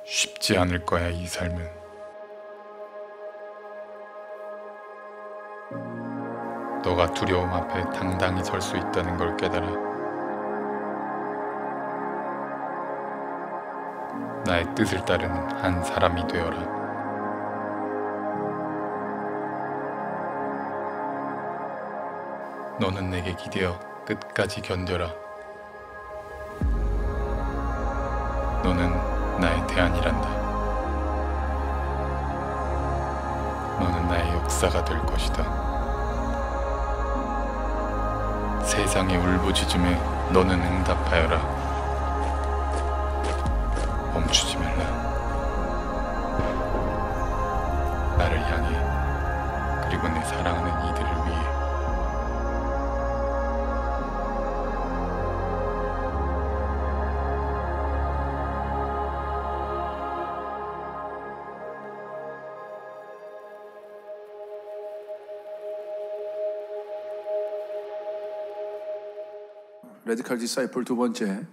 쉽지 않을 거야, 이 삶은. 너가 두려움 앞에 당당히 설 수 있다는 걸 깨달아. 나의 뜻을 따르는 한 사람이 되어라. 너는 내게 기대어 끝까지 견뎌라. 너는 나의 대안이란다. 너는 나의 역사가 될 것이다. 세상의 울부짖음에 너는 응답하여라. 멈추지 말라. 나를 향해, 그리고 내 사랑하는 이들을 위해. 레디컬 디사이플 두 번째,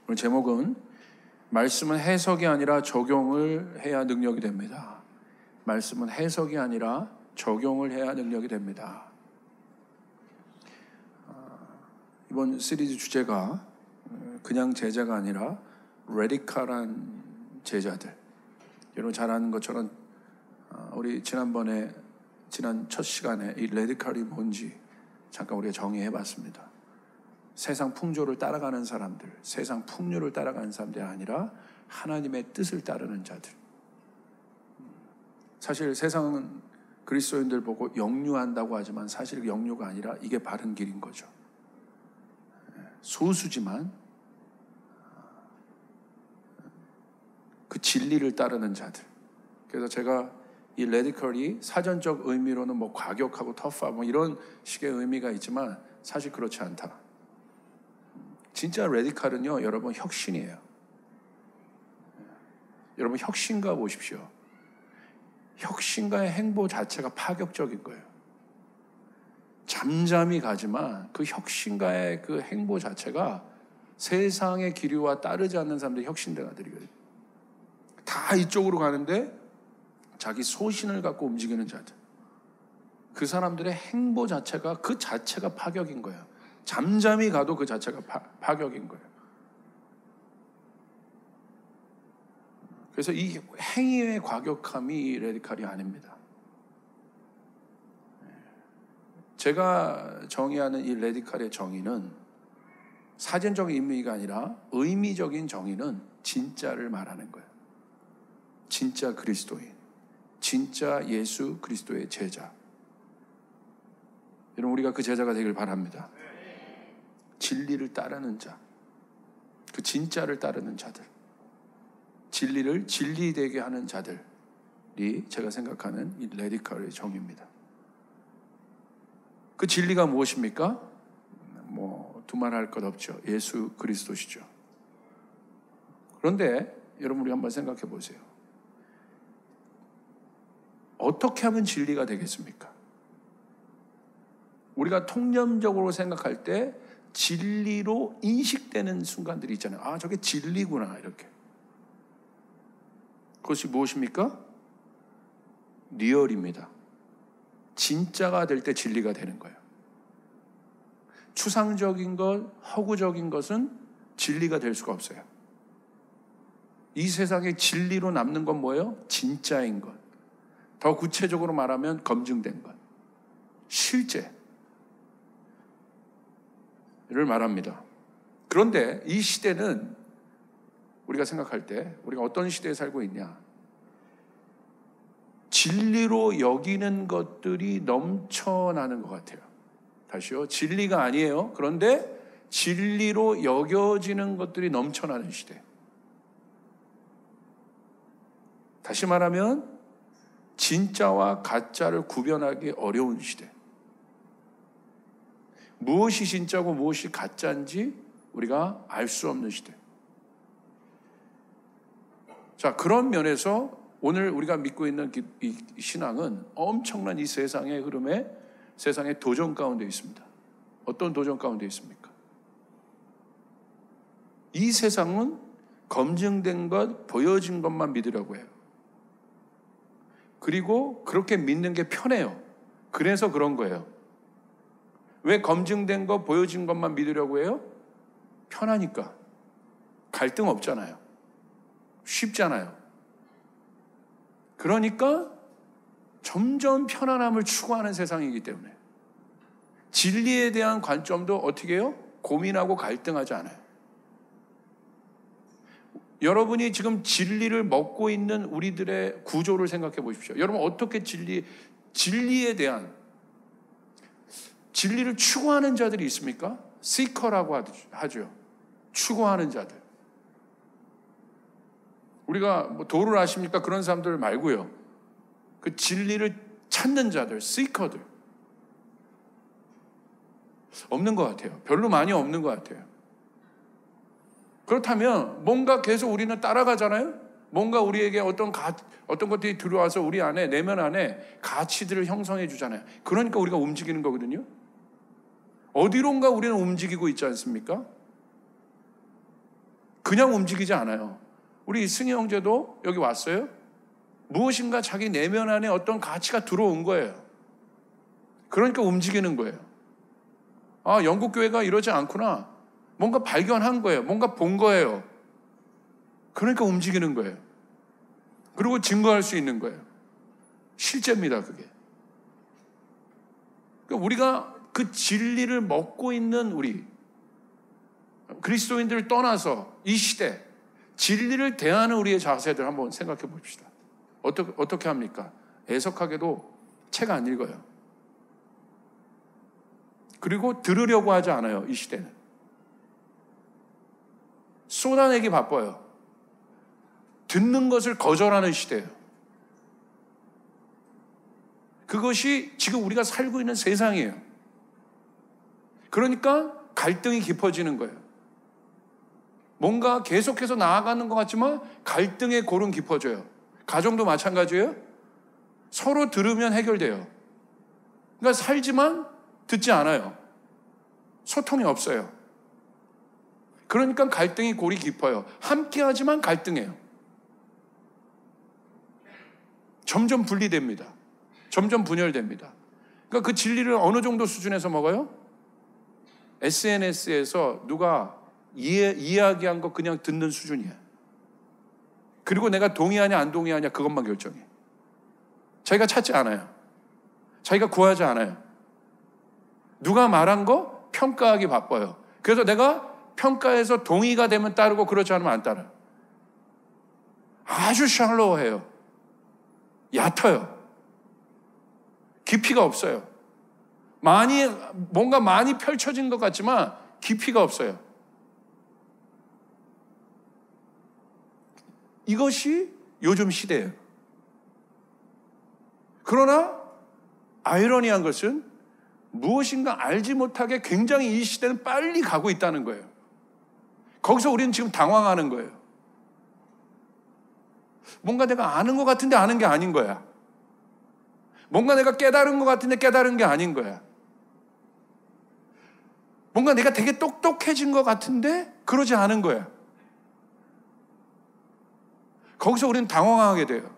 오늘 제목은 말씀은 해석이 아니라 적용을 해야 능력이 됩니다. 말씀은 해석이 아니라 적용을 해야 능력이 됩니다. 이번 시리즈 주제가 그냥 제자가 아니라 레디컬한 제자들. 여러분 잘 아는 것처럼 우리 지난 첫 시간에 이 레디컬이 뭔지 잠깐 우리가 정의해 봤습니다. 세상 풍조를 따라가는 사람들, 세상 풍류를 따라가는 사람들이 아니라 하나님의 뜻을 따르는 자들. 사실 세상은 그리스도인들 보고 역류한다고 하지만 사실 역류가 아니라 이게 바른 길인 거죠. 소수지만 그 진리를 따르는 자들. 그래서 제가 이 레디컬이 사전적 의미로는 뭐 과격하고 터프하고 뭐 이런 식의 의미가 있지만 사실 그렇지 않다. 진짜 레디컬은요, 여러분 혁신이에요. 여러분 혁신가 보십시오. 혁신가의 행보 자체가 파격적인 거예요. 잠잠히 가지만 그 혁신가의 그 행보 자체가 세상의 기류와 따르지 않는 사람들이 혁신가들이거든요. 다 이쪽으로 가는데 자기 소신을 갖고 움직이는 자들. 그 사람들의 행보 자체가 그 자체가 파격인 거예요. 잠잠히 가도 그 자체가 파격인 거예요. 그래서 이 행위의 과격함이 레디컬이 아닙니다. 제가 정의하는 이 레디컬의 정의는 사전적인 의미가 아니라 의미적인 정의는 진짜를 말하는 거예요. 진짜 그리스도인, 진짜 예수 그리스도의 제자. 여러분 우리가 그 제자가 되길 바랍니다. 진리를 따르는 자, 그 진짜를 따르는 자들, 진리를 진리되게 하는 자들이 제가 생각하는 이 레디컬의 정의입니다. 그 진리가 무엇입니까? 뭐 두말할 것 없죠. 예수 그리스도시죠. 그런데 여러분 우리 한번 생각해 보세요. 어떻게 하면 진리가 되겠습니까? 우리가 통념적으로 생각할 때 진리로 인식되는 순간들이 있잖아요. 아, 저게 진리구나, 이렇게. 그것이 무엇입니까? 리얼입니다. 진짜가 될 때 진리가 되는 거예요. 추상적인 것, 허구적인 것은 진리가 될 수가 없어요. 이 세상에 진리로 남는 건 뭐예요? 진짜인 것. 더 구체적으로 말하면 검증된 것. 실제. 를 말합니다. 그런데 이 시대는 우리가 생각할 때 우리가 어떤 시대에 살고 있냐? 진리로 여기는 것들이 넘쳐나는 것 같아요. 다시요. 진리가 아니에요. 그런데 진리로 여겨지는 것들이 넘쳐나는 시대. 다시 말하면 진짜와 가짜를 구별하기 어려운 시대. 무엇이 진짜고 무엇이 가짜인지 우리가 알 수 없는 시대. 자, 그런 면에서 오늘 우리가 믿고 있는 이 신앙은 엄청난 이 세상의 흐름에, 세상의 도전 가운데 있습니다. 어떤 도전 가운데 있습니까? 이 세상은 검증된 것, 보여진 것만 믿으려고 해요. 그리고 그렇게 믿는 게 편해요. 그래서 그런 거예요. 왜 검증된 것, 보여진 것만 믿으려고 해요? 편하니까. 갈등 없잖아요. 쉽잖아요. 그러니까 점점 편안함을 추구하는 세상이기 때문에 진리에 대한 관점도 어떻게 해요? 고민하고 갈등하지 않아요. 여러분이 지금 진리를 먹고 있는 우리들의 구조를 생각해 보십시오. 여러분 어떻게 진리에 대한 진리를 추구하는 자들이 있습니까? 시커라고 하죠. 추구하는 자들. 우리가 뭐 도를 아십니까? 그런 사람들 말고요. 그 진리를 찾는 자들, 시커들. 없는 것 같아요. 별로 많이 없는 것 같아요. 그렇다면 뭔가 계속 우리는 따라가잖아요. 뭔가 우리에게 어떤 것들이 들어와서 우리 안에, 내면 안에 가치들을 형성해 주잖아요. 그러니까 우리가 움직이는 거거든요. 어디론가 우리는 움직이고 있지 않습니까? 그냥 움직이지 않아요. 우리 승희 형제도 여기 왔어요. 무엇인가 자기 내면 안에 어떤 가치가 들어온 거예요. 그러니까 움직이는 거예요. 아, 영국 교회가 이러지 않구나. 뭔가 발견한 거예요. 뭔가 본 거예요. 그러니까 움직이는 거예요. 그리고 증거할 수 있는 거예요. 실제입니다, 그게. 그러니까 우리가 그 진리를 먹고 있는 우리 그리스도인들을 떠나서 이 시대 진리를 대하는 우리의 자세들 한번 생각해 봅시다. 어떻게 합니까? 애석하게도 책 안 읽어요. 그리고 들으려고 하지 않아요, 이 시대는. 쏟아내기 바빠요. 듣는 것을 거절하는 시대예요. 그것이 지금 우리가 살고 있는 세상이에요. 그러니까 갈등이 깊어지는 거예요. 뭔가 계속해서 나아가는 것 같지만 갈등의 골은 깊어져요. 가정도 마찬가지예요. 서로 들으면 해결돼요. 그러니까 살지만 듣지 않아요. 소통이 없어요. 그러니까 갈등이 골이 깊어요. 함께하지만 갈등해요. 점점 분리됩니다. 점점 분열됩니다. 그러니까 그 진리를 어느 정도 수준에서 먹어요? SNS에서 누가 이야기한 거 그냥 듣는 수준이에요. 그리고 내가 동의하냐 안 동의하냐 그것만 결정해. 자기가 찾지 않아요. 자기가 구하지 않아요. 누가 말한 거 평가하기 바빠요. 그래서 내가 평가해서 동의가 되면 따르고 그렇지 않으면 안 따라요. 아주 샬로우해요. 얕아요. 깊이가 없어요. 뭔가 많이 펼쳐진 것 같지만 깊이가 없어요. 이것이 요즘 시대예요. 그러나 아이러니한 것은 무엇인가 알지 못하게 굉장히 이 시대는 빨리 가고 있다는 거예요. 거기서 우리는 지금 당황하는 거예요. 뭔가 내가 아는 것 같은데 아는 게 아닌 거야. 뭔가 내가 깨달은 것 같은데 깨달은 게 아닌 거야. 뭔가 내가 되게 똑똑해진 것 같은데 그러지 않은 거야. 거기서 우리는 당황하게 돼요.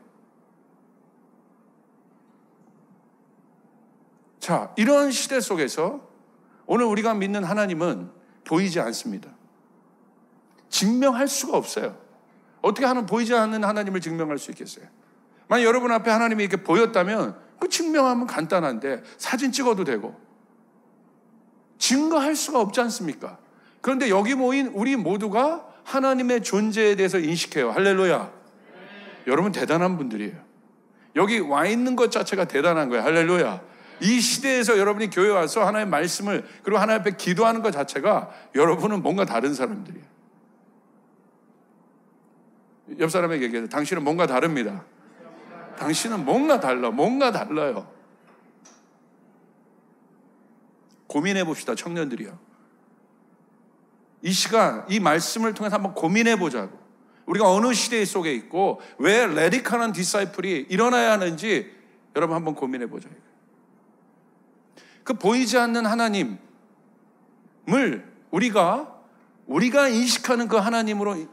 자, 이런 시대 속에서 오늘 우리가 믿는 하나님은 보이지 않습니다. 증명할 수가 없어요. 어떻게 보이지 않는 하나님을 증명할 수 있겠어요? 만약 여러분 앞에 하나님이 이렇게 보였다면 그 증명하면 간단한데 사진 찍어도 되고 증거할 수가 없지 않습니까? 그런데 여기 모인 우리 모두가 하나님의 존재에 대해서 인식해요. 할렐루야. 여러분 대단한 분들이에요. 여기 와 있는 것 자체가 대단한 거예요. 할렐루야. 이 시대에서 여러분이 교회 와서 하나님의 말씀을 그리고 하나님 앞에 기도하는 것 자체가 여러분은 뭔가 다른 사람들이에요. 옆 사람에게 얘기해요. 당신은 뭔가 다릅니다. 당신은 뭔가 달라요. 고민해 봅시다, 청년들이요. 이 시간, 이 말씀을 통해서 한번 고민해 보자고. 우리가 어느 시대 속에 있고 왜 레디컬한 디사이플이 일어나야 하는지 여러분 한번 고민해 보자. 그 보이지 않는 하나님을 우리가 인식하는 그 하나님으로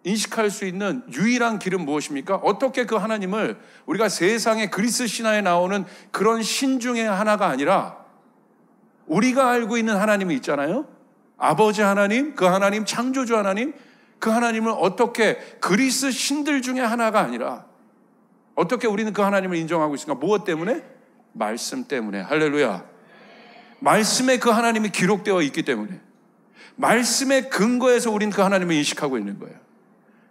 인식할 수 있는 유일한 길은 무엇입니까? 어떻게 그 하나님을 우리가 세상의 그리스 신화에 나오는 그런 신 중에 하나가 아니라 우리가 알고 있는 하나님이 있잖아요. 아버지 하나님, 그 하나님, 창조주 하나님, 그 하나님을 어떻게 그리스 신들 중에 하나가 아니라 어떻게 우리는 그 하나님을 인정하고 있습니까? 무엇 때문에? 말씀 때문에. 할렐루야. 말씀에 그 하나님이 기록되어 있기 때문에, 말씀의 근거에서 우리는 그 하나님을 인식하고 있는 거예요.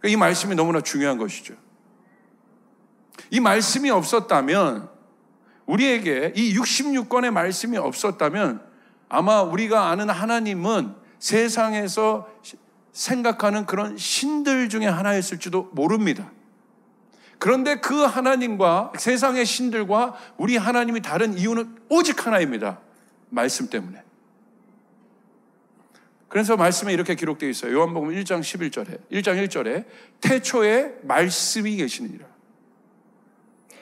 이 말씀이 너무나 중요한 것이죠. 이 말씀이 없었다면, 우리에게 이 66권의 말씀이 없었다면 아마 우리가 아는 하나님은 세상에서 생각하는 그런 신들 중에 하나였을지도 모릅니다. 그런데 그 하나님과 세상의 신들과 우리 하나님이 다른 이유는 오직 하나입니다. 말씀 때문에. 그래서 말씀에 이렇게 기록되어 있어요. 요한복음 1장 1절에 태초에 말씀이 계시니라.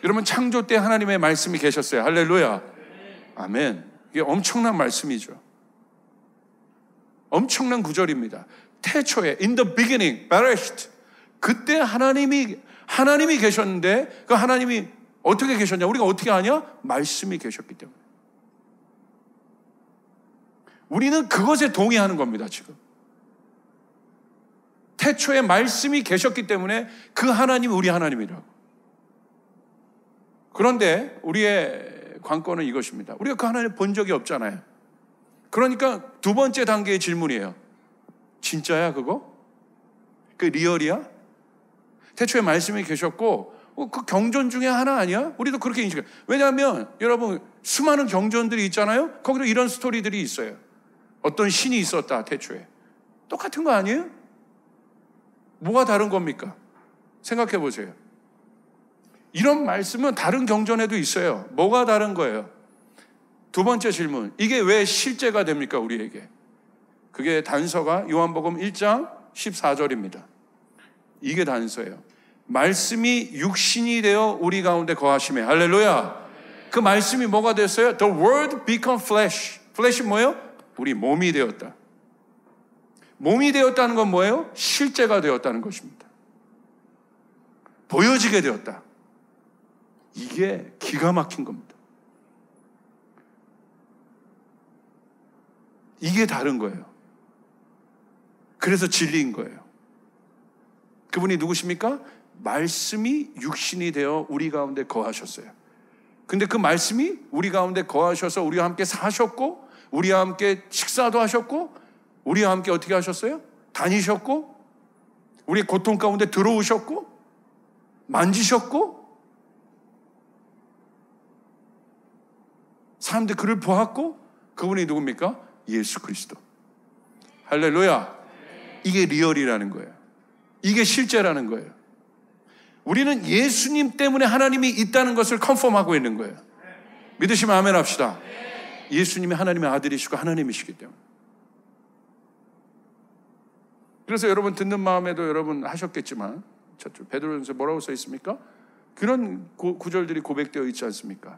여러분, 창조 때 하나님의 말씀이 계셨어요. 할렐루야. 아멘. 이게 엄청난 말씀이죠. 엄청난 구절입니다. 태초에, in the beginning, bereshit. 그때 하나님이 계셨는데 그 하나님이 어떻게 계셨냐? 우리가 어떻게 아냐? 말씀이 계셨기 때문에. 우리는 그것에 동의하는 겁니다, 지금. 태초에 말씀이 계셨기 때문에 그 하나님이 우리 하나님이라고. 그런데 우리의 관건은 이것입니다. 우리가 그 하나님을 본 적이 없잖아요. 그러니까 두 번째 단계의 질문이에요. 진짜야 그거? 그 리얼이야? 태초에 말씀이 계셨고 그 경전 중에 하나 아니야? 우리도 그렇게 인식해요. 왜냐하면 여러분, 수많은 경전들이 있잖아요. 거기도 이런 스토리들이 있어요. 어떤 신이 있었다, 태초에. 똑같은 거 아니에요? 뭐가 다른 겁니까? 생각해 보세요. 이런 말씀은 다른 경전에도 있어요. 뭐가 다른 거예요? 두 번째 질문, 이게 왜 실제가 됩니까, 우리에게? 그게 단서가 요한복음 1장 14절입니다. 이게 단서예요. 말씀이 육신이 되어 우리 가운데 거하심에. 할렐루야. 그 말씀이 뭐가 됐어요? The word become flesh. flesh이 뭐예요? 우리 몸이 되었다. 몸이 되었다는 건 뭐예요? 실제가 되었다는 것입니다. 보여지게 되었다. 이게 기가 막힌 겁니다. 이게 다른 거예요. 그래서 진리인 거예요. 그분이 누구십니까? 말씀이 육신이 되어 우리 가운데 거하셨어요. 근데 그 말씀이 우리 가운데 거하셔서 우리와 함께 사셨고, 우리와 함께 식사도 하셨고, 우리와 함께 어떻게 하셨어요? 다니셨고, 우리의 고통 가운데 들어오셨고, 만지셨고, 사람들 그를 보았고, 그분이 누굽니까? 예수 그리스도. 할렐루야. 이게 리얼이라는 거예요. 이게 실제라는 거예요. 우리는 예수님 때문에 하나님이 있다는 것을 컨펌하고 있는 거예요. 믿으시면 아멘 합시다. 예수님이 하나님의 아들이시고 하나님이시기 때문에. 그래서 여러분 듣는 마음에도 여러분 하셨겠지만, 저쪽 베드로전서 뭐라고 써 있습니까? 그런 구절들이 고백되어 있지 않습니까?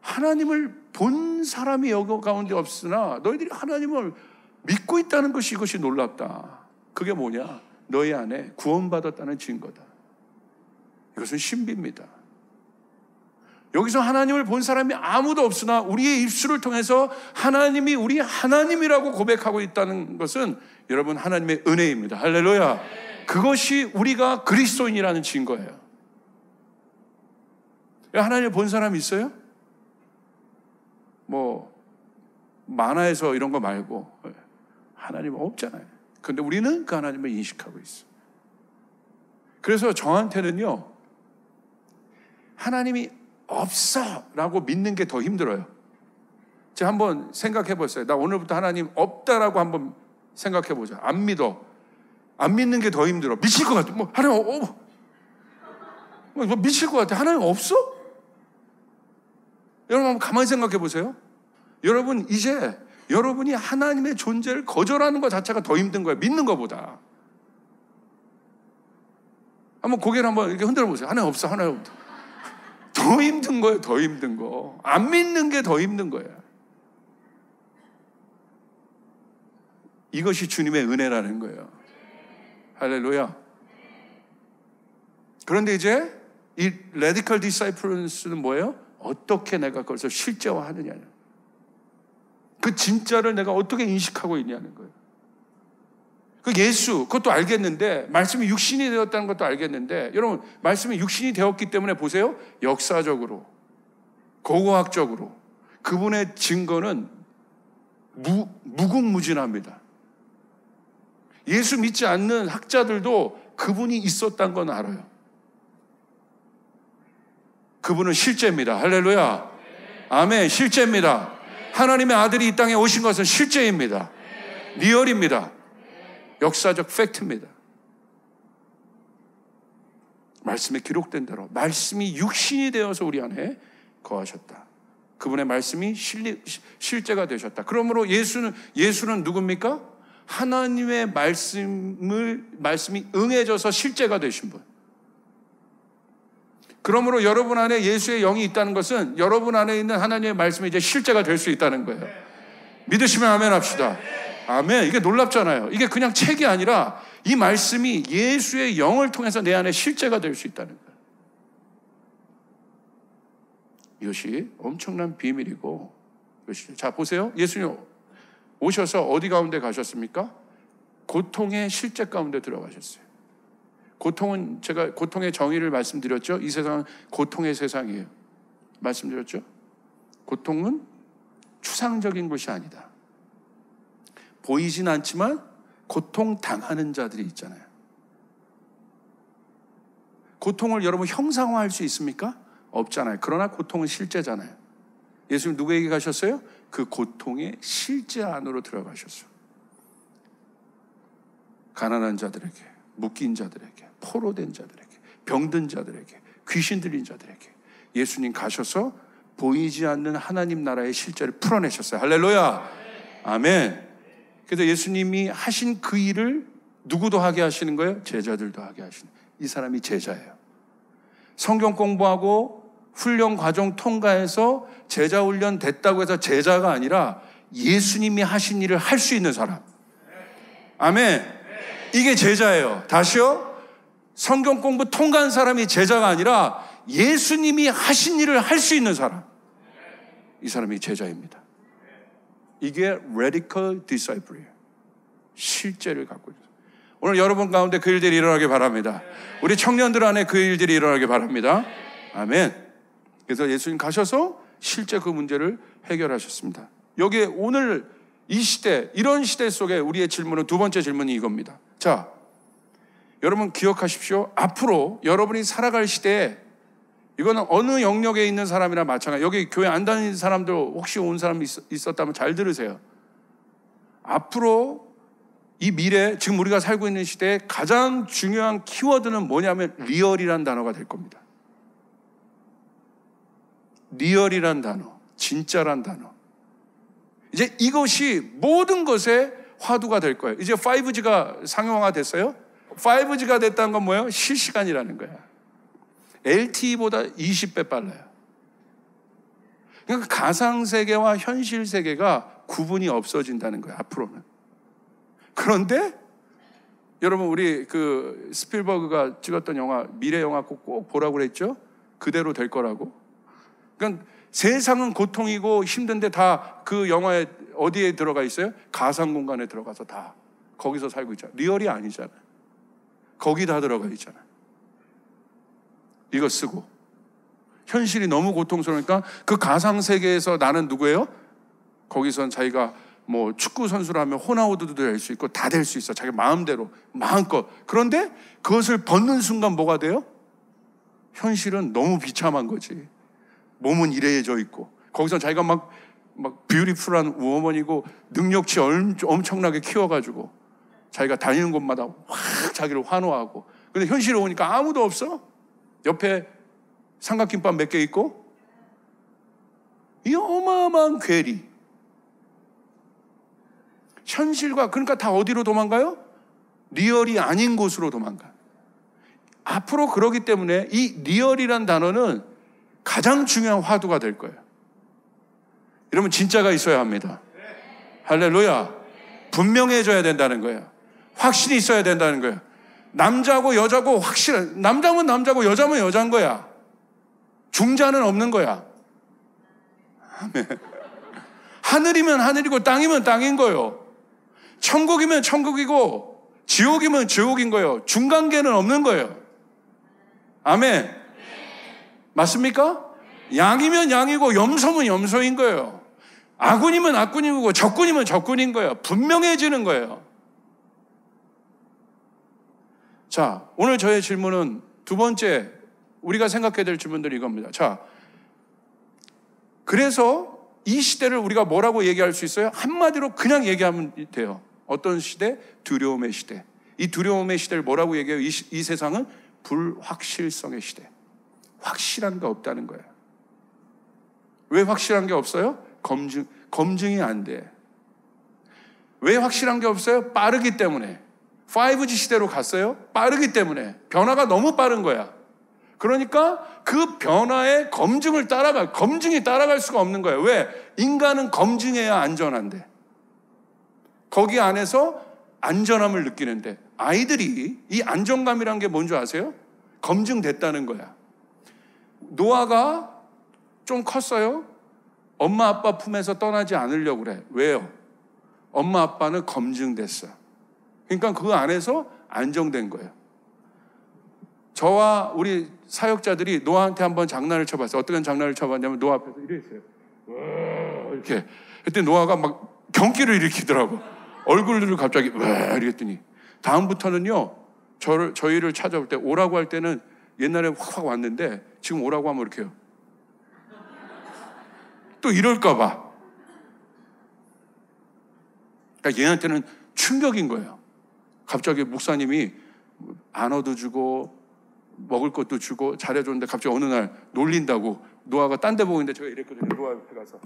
하나님을 본 사람이 여기 가운데 없으나 너희들이 하나님을 믿고 있다는 것이 이것이 놀랍다. 그게 뭐냐? 너희 안에 구원받았다는 증거다. 이것은 신비입니다. 여기서 하나님을 본 사람이 아무도 없으나 우리의 입술을 통해서 하나님이 우리 하나님이라고 고백하고 있다는 것은 여러분 하나님의 은혜입니다. 할렐루야. 그것이 우리가 그리스도인이라는 증거예요. 하나님을 본 사람이 있어요? 뭐 만화에서 이런 거 말고 하나님은 없잖아요. 그런데 우리는 그 하나님을 인식하고 있어요. 그래서 저한테는요, 하나님이 없어 라고 믿는 게 더 힘들어요. 제가 한번 생각해 보세요. 나 오늘부터 하나님 없다라고 한번 생각해 보자. 안 믿어. 안 믿는 게 더 힘들어. 미칠 것 같아. 뭐 하나님 뭐 미칠 것 같아. 하나님 없어? 여러분 한번 가만히 생각해 보세요. 여러분 이제 여러분이 하나님의 존재를 거절하는 것 자체가 더 힘든 거예요. 믿는 것보다. 한번 고개를 한번 이렇게 흔들어 보세요. 하나님 없어, 하나님 없어. 더 힘든 거예요. 더 힘든 거. 안 믿는 게 더 힘든 거예요. 이것이 주님의 은혜라는 거예요. 할렐루야. 그런데 이제 이 radical disciples는 뭐예요? 어떻게 내가 그것을 실제화하느냐는, 그 진짜를 내가 어떻게 인식하고 있냐는 거예요. 그 예수, 그것도 알겠는데, 말씀이 육신이 되었다는 것도 알겠는데, 여러분, 말씀이 육신이 되었기 때문에 보세요. 역사적으로, 고고학적으로 그분의 증거는 무궁무진합니다. 예수 믿지 않는 학자들도 그분이 있었다는 건 알아요. 그분은 실제입니다. 할렐루야. 아멘. 실제입니다. 하나님의 아들이 이 땅에 오신 것은 실제입니다. 리얼입니다. 역사적 팩트입니다. 말씀에 기록된 대로 말씀이 육신이 되어서 우리 안에 거하셨다. 그분의 말씀이 실제가 되셨다. 그러므로 예수는 누굽니까? 하나님의 말씀이 응해져서 실제가 되신 분. 그러므로 여러분 안에 예수의 영이 있다는 것은 여러분 안에 있는 하나님의 말씀이 이제 실제가 될 수 있다는 거예요. 믿으시면 아멘 합시다. 아멘. 이게 놀랍잖아요. 이게 그냥 책이 아니라 이 말씀이 예수의 영을 통해서 내 안에 실제가 될 수 있다는 거예요. 이것이 엄청난 비밀이고, 자 보세요. 예수님 오셔서 어디 가운데 가셨습니까? 고통의 실제 가운데 들어가셨어요. 고통은, 제가 고통의 정의를 말씀드렸죠. 이 세상은 고통의 세상이에요. 말씀드렸죠. 고통은 추상적인 것이 아니다. 보이진 않지만 고통당하는 자들이 있잖아요. 고통을 여러분 형상화할 수 있습니까? 없잖아요. 그러나 고통은 실제잖아요. 예수님 누구에게 가셨어요? 그 고통의 실제 안으로 들어가셨어요. 가난한 자들에게, 묶인 자들에게, 포로된 자들에게, 병든 자들에게, 귀신 들린 자들에게 예수님 가셔서 보이지 않는 하나님 나라의 실제를 풀어내셨어요. 할렐루야. 아멘. 그래서 예수님이 하신 그 일을 누구도 하게 하시는 거예요? 제자들도 하게 하시는 거예요. 이 사람이 제자예요. 성경 공부하고 훈련 과정 통과해서 제자 훈련 됐다고 해서 제자가 아니라 예수님이 하신 일을 할 수 있는 사람. 아멘. 이게 제자예요. 다시요. 성경 공부 통과한 사람이 제자가 아니라 예수님이 하신 일을 할 수 있는 사람. 이 사람이 제자입니다. 이게 radical disciple이에요. 실제를 갖고 있어요. 오늘 여러분 가운데 그 일들이 일어나길 바랍니다. 우리 청년들 안에 그 일들이 일어나길 바랍니다. 아멘. 그래서 예수님 가셔서 실제 그 문제를 해결하셨습니다. 여기에 오늘 이 시대, 이런 시대 속에 우리의 질문은, 두 번째 질문이 이겁니다. 자, 여러분 기억하십시오. 앞으로 여러분이 살아갈 시대에, 이거는 어느 영역에 있는 사람이나 마찬가지. 여기 교회 안 다니는 사람들 혹시 온 사람이 있었다면 잘 들으세요. 앞으로 이 미래, 지금 우리가 살고 있는 시대에 가장 중요한 키워드는 뭐냐면 리얼이란 단어가 될 겁니다. 리얼이란 단어, 진짜란 단어. 이제 이것이 모든 것의 화두가 될 거예요. 이제 5G가 상용화가 됐어요. 5G가 됐다는 건 뭐예요? 실시간이라는 거예요. LTE보다 20배 빨라요. 그러니까 가상세계와 현실세계가 구분이 없어진다는 거예요, 앞으로는. 그런데 여러분, 우리 그 스필버그가 찍었던 영화, 미래 영화 꼭 보라고 그랬죠? 그대로 될 거라고. 그러니까 세상은 고통이고 힘든데 다 그 영화에 어디에 들어가 있어요? 가상 공간에 들어가서 다 거기서 살고 있잖아요. 리얼이 아니잖아요. 거기 다 들어가 있잖아요. 이거 쓰고 현실이 너무 고통스러우니까 그 가상 세계에서 나는 누구예요? 거기선 자기가 뭐 축구 선수라면 호나우두도 될 수 있고 다 될 수 있어. 자기 마음대로 마음껏. 그런데 그것을 벗는 순간 뭐가 돼요? 현실은 너무 비참한 거지. 몸은 이래져 있고 거기서 자기가 막 뷰티풀한 우먼이고 능력치 엄청나게 키워가지고 자기가 다니는 곳마다 확 자기를 환호하고. 근데 현실에 오니까 아무도 없어. 옆에 삼각김밥 몇 개 있고 이 어마어마한 괴리. 현실과, 그러니까 다 어디로 도망가요? 리얼이 아닌 곳으로 도망가. 앞으로 그러기 때문에 이 리얼이란 단어는 가장 중요한 화두가 될 거예요. 여러분, 진짜가 있어야 합니다. 할렐루야. 분명해져야 된다는 거예요. 확신이 있어야 된다는 거예요. 남자고 여자고 확실한, 남자면 남자고 여자면 여자인 거야. 중자는 없는 거야. 아멘. 하늘이면 하늘이고 땅이면 땅인 거예요. 천국이면 천국이고 지옥이면 지옥인 거예요. 중간계는 없는 거예요. 아멘. 맞습니까? 양이면 양이고 염소면 염소인 거예요. 아군이면 아군이고 적군이면 적군인 거예요. 분명해지는 거예요. 자, 오늘 저의 질문은 두 번째, 우리가 생각해야 될 질문들이 이겁니다. 자, 그래서 이 시대를 우리가 뭐라고 얘기할 수 있어요? 한마디로 그냥 얘기하면 돼요. 어떤 시대? 두려움의 시대. 이 두려움의 시대를 뭐라고 얘기해요? 이 세상은 불확실성의 시대. 확실한 게 없다는 거예요. 왜 확실한 게 없어요? 검증이 안 돼. 왜 확실한 게 없어요? 빠르기 때문에. 5G 시대로 갔어요? 빠르기 때문에. 변화가 너무 빠른 거야. 그러니까 그 변화에 검증이 따라갈 수가 없는 거예요. 왜? 인간은 검증해야 안전한데. 거기 안에서 안전함을 느끼는데, 아이들이 이 안정감이란 게 뭔지 아세요? 검증됐다는 거야. 노아가 좀 컸어요. 엄마 아빠 품에서 떠나지 않으려고 그래. 왜요? 엄마 아빠는 검증됐어. 그러니까 그 안에서 안정된 거예요. 저와 우리 사역자들이 노아한테 한번 장난을 쳐봤어요. 어떤 장난을 쳐봤냐면 노아 앞에서 이랬어요. 이렇게. 그때 노아가 막 경기를 일으키더라고. 얼굴을 갑자기 이랬더니 다음부터는요, 저희를 찾아올 때 오라고 할 때는 옛날에 확 왔는데 지금 오라고 하면 이렇게 해요. 또 이럴까 봐. 그러니까 얘한테는 충격인 거예요. 갑자기 목사님이 안어도 주고 먹을 것도 주고 잘해줬는데 갑자기 어느 날 놀린다고 노아가 딴 데 보고 있는데 제가 이랬거든요. 노아 옆에 가서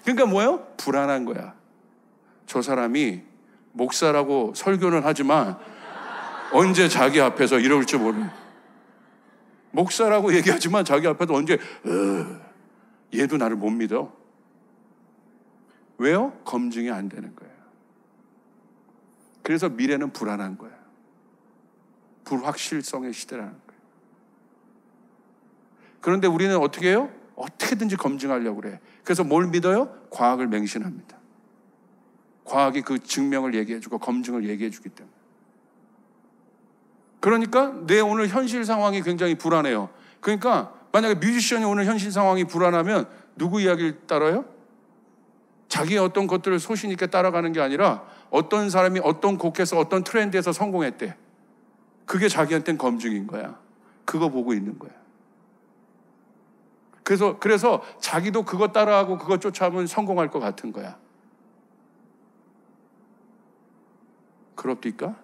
그러니까 뭐예요? 불안한 거야. 저 사람이 목사라고 설교는 하지만 언제 자기 앞에서 이럴지 모르는, 목사라고 얘기하지만 자기 앞에서 언제 얘도 나를 못 믿어. 왜요? 검증이 안 되는 거예요. 그래서 미래는 불안한 거예요. 불확실성의 시대라는 거예요. 그런데 우리는 어떻게 해요? 어떻게든지 검증하려고 그래. 그래서 뭘 믿어요? 과학을 맹신합니다. 과학이 그 증명을 얘기해주고 검증을 얘기해주기 때문에. 그러니까 내 오늘 현실 상황이 굉장히 불안해요. 그러니까 만약에 뮤지션이 오늘 현실 상황이 불안하면 누구 이야기를 따라요? 자기의 어떤 것들을 소신 있게 따라가는 게 아니라 어떤 사람이 어떤 곡에서 어떤 트렌드에서 성공했대. 그게 자기한테는 검증인 거야. 그거 보고 있는 거야. 그래서 자기도 그거 따라하고 그거 쫓아하면 성공할 것 같은 거야. 그럽니까?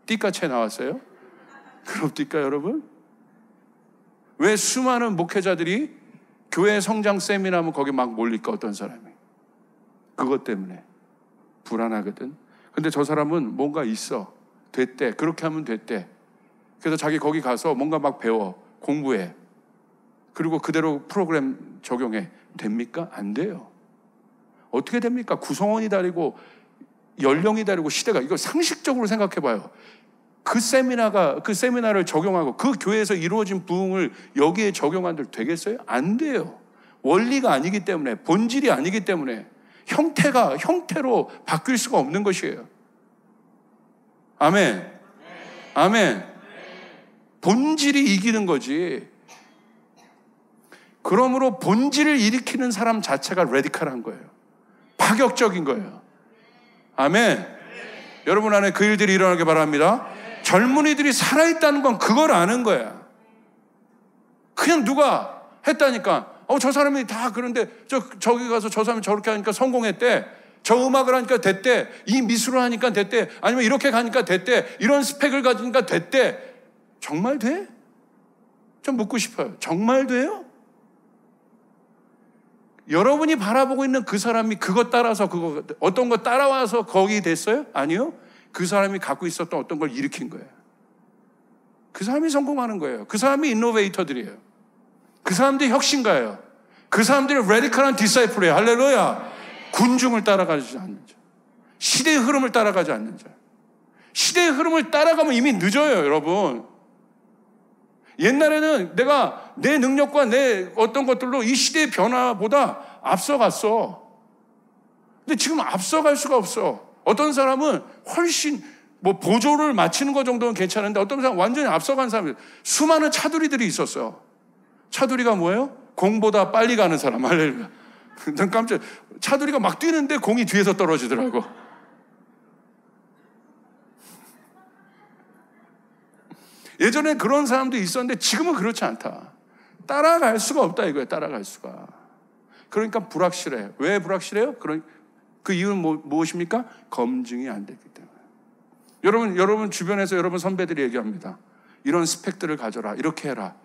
띠까채 나왔어요? 그럽니까 여러분? 왜 수많은 목회자들이 교회 성장 세미나 하면 거기 막 몰릴까? 어떤 사람이 그것 때문에 불안하거든. 근데 저 사람은 뭔가 있어. 됐대. 그렇게 하면 됐대. 그래서 자기 거기 가서 뭔가 막 배워. 공부해. 그리고 그대로 프로그램 적용해. 됩니까? 안 돼요. 어떻게 됩니까? 구성원이 다르고 연령이 다르고 시대가, 이거 상식적으로 생각해 봐요. 그 세미나를 적용하고 그 교회에서 이루어진 부흥을 여기에 적용한들 되겠어요? 안 돼요. 원리가 아니기 때문에, 본질이 아니기 때문에, 형태로 바뀔 수가 없는 것이에요. 아멘. 아멘. 본질이 이기는 거지. 그러므로 본질을 일으키는 사람 자체가 레디컬한 거예요. 파격적인 거예요. 아멘. 여러분 안에 그 일들이 일어나길 바랍니다. 젊은이들이 살아있다는 건 그걸 아는 거야. 그냥 누가 했다니까, 저 사람이 다 그런데 저기 가서 저 사람이 저렇게 하니까 성공했대. 저 음악을 하니까 됐대. 이 미술을 하니까 됐대. 아니면 이렇게 가니까 됐대. 이런 스펙을 가지니까 됐대. 정말 돼? 좀 묻고 싶어요. 정말 돼요? 여러분이 바라보고 있는 그 사람이 그거 따라서 어떤 거 따라와서 거기 됐어요? 아니요. 그 사람이 갖고 있었던 어떤 걸 일으킨 거예요. 그 사람이 성공하는 거예요. 그 사람이 인노베이터들이에요. 그 사람들이 혁신가예요. 그 사람들이 레디컬한 디사이플이에요. 할렐루야. 군중을 따라가지 않는 자, 시대의 흐름을 따라가지 않는 자. 시대의 흐름을 따라가면 이미 늦어요, 여러분. 옛날에는 내가 내 능력과 내 어떤 것들로 이 시대의 변화보다 앞서갔어. 근데 지금 앞서갈 수가 없어. 어떤 사람은 훨씬 뭐 보조를 맞추는 것 정도는 괜찮은데 어떤 사람은 완전히 앞서간 사람들, 수많은 차두리들이 있었어. 차두리가 뭐예요? 공보다 빨리 가는 사람. 할렐루야. 난 깜짝, 차두리가 막 뛰는데 공이 뒤에서 떨어지더라고. 예전에 그런 사람도 있었는데 지금은 그렇지 않다. 따라갈 수가 없다 이거예요. 따라갈 수가. 그러니까 불확실해. 왜 불확실해요? 그 이유는 무엇입니까? 검증이 안 됐기 때문에. 여러분 주변에서 여러분 선배들이 얘기합니다. 이런 스펙들을 가져라. 이렇게 해라.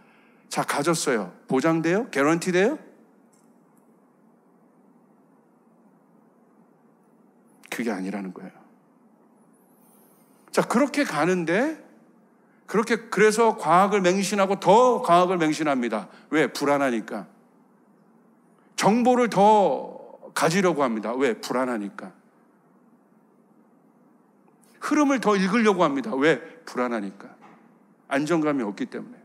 자, 가졌어요. 보장돼요? 개런티 돼요? 그게 아니라는 거예요. 자, 그렇게 가는데 그래서 과학을 맹신하고 더 과학을 맹신합니다. 왜? 불안하니까. 정보를 더 가지려고 합니다. 왜? 불안하니까. 흐름을 더 읽으려고 합니다. 왜? 불안하니까. 안정감이 없기 때문에.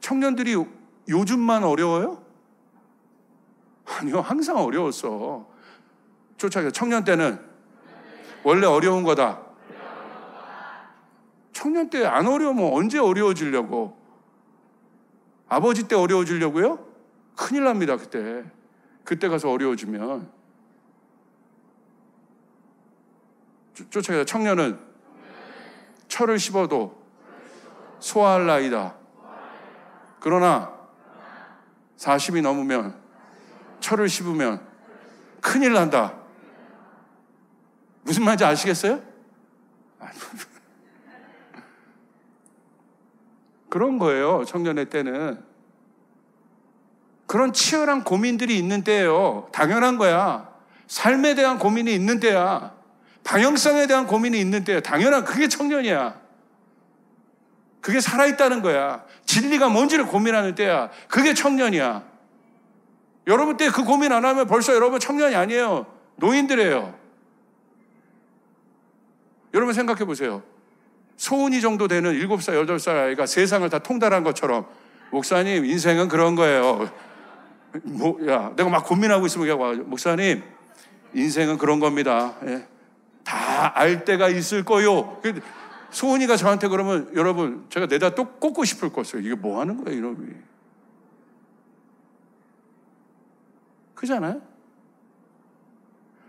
청년들이 요즘만 어려워요? 아니요, 항상 어려웠어. 쫓아가. 청년 때는 원래 어려운 거다. 청년 때 안 어려우면 언제 어려워지려고? 아버지 때 어려워지려고요? 큰일 납니다. 그때 가서 어려워지면. 쫓아가. 청년은 철을 씹어도 소화할 나이다. 그러나 40이 넘으면 철을 씹으면 큰일 난다. 무슨 말인지 아시겠어요? 그런 거예요. 청년의 때는. 그런 치열한 고민들이 있는 때예요. 당연한 거야. 삶에 대한 고민이 있는 때야. 방향성에 대한 고민이 있는 때야. 당연한, 그게 청년이야. 그게 살아있다는 거야. 진리가 뭔지를 고민하는 때야. 그게 청년이야. 여러분 때 그 고민 안 하면 벌써 여러분 청년이 아니에요. 노인들이에요. 여러분 생각해 보세요. 소은이 정도 되는 7살, 8살 아이가 세상을 다 통달한 것처럼, 목사님, 인생은 그런 거예요. 내가 막 고민하고 있으면, 목사님, 인생은 그런 겁니다. 예. 다 알 때가 있을 거요. 소은이가 저한테 그러면, 여러분, 제가 내다 또 꽂고 싶을 것이에요. 이게 뭐 하는 거예요, 이놈이. 그잖아요?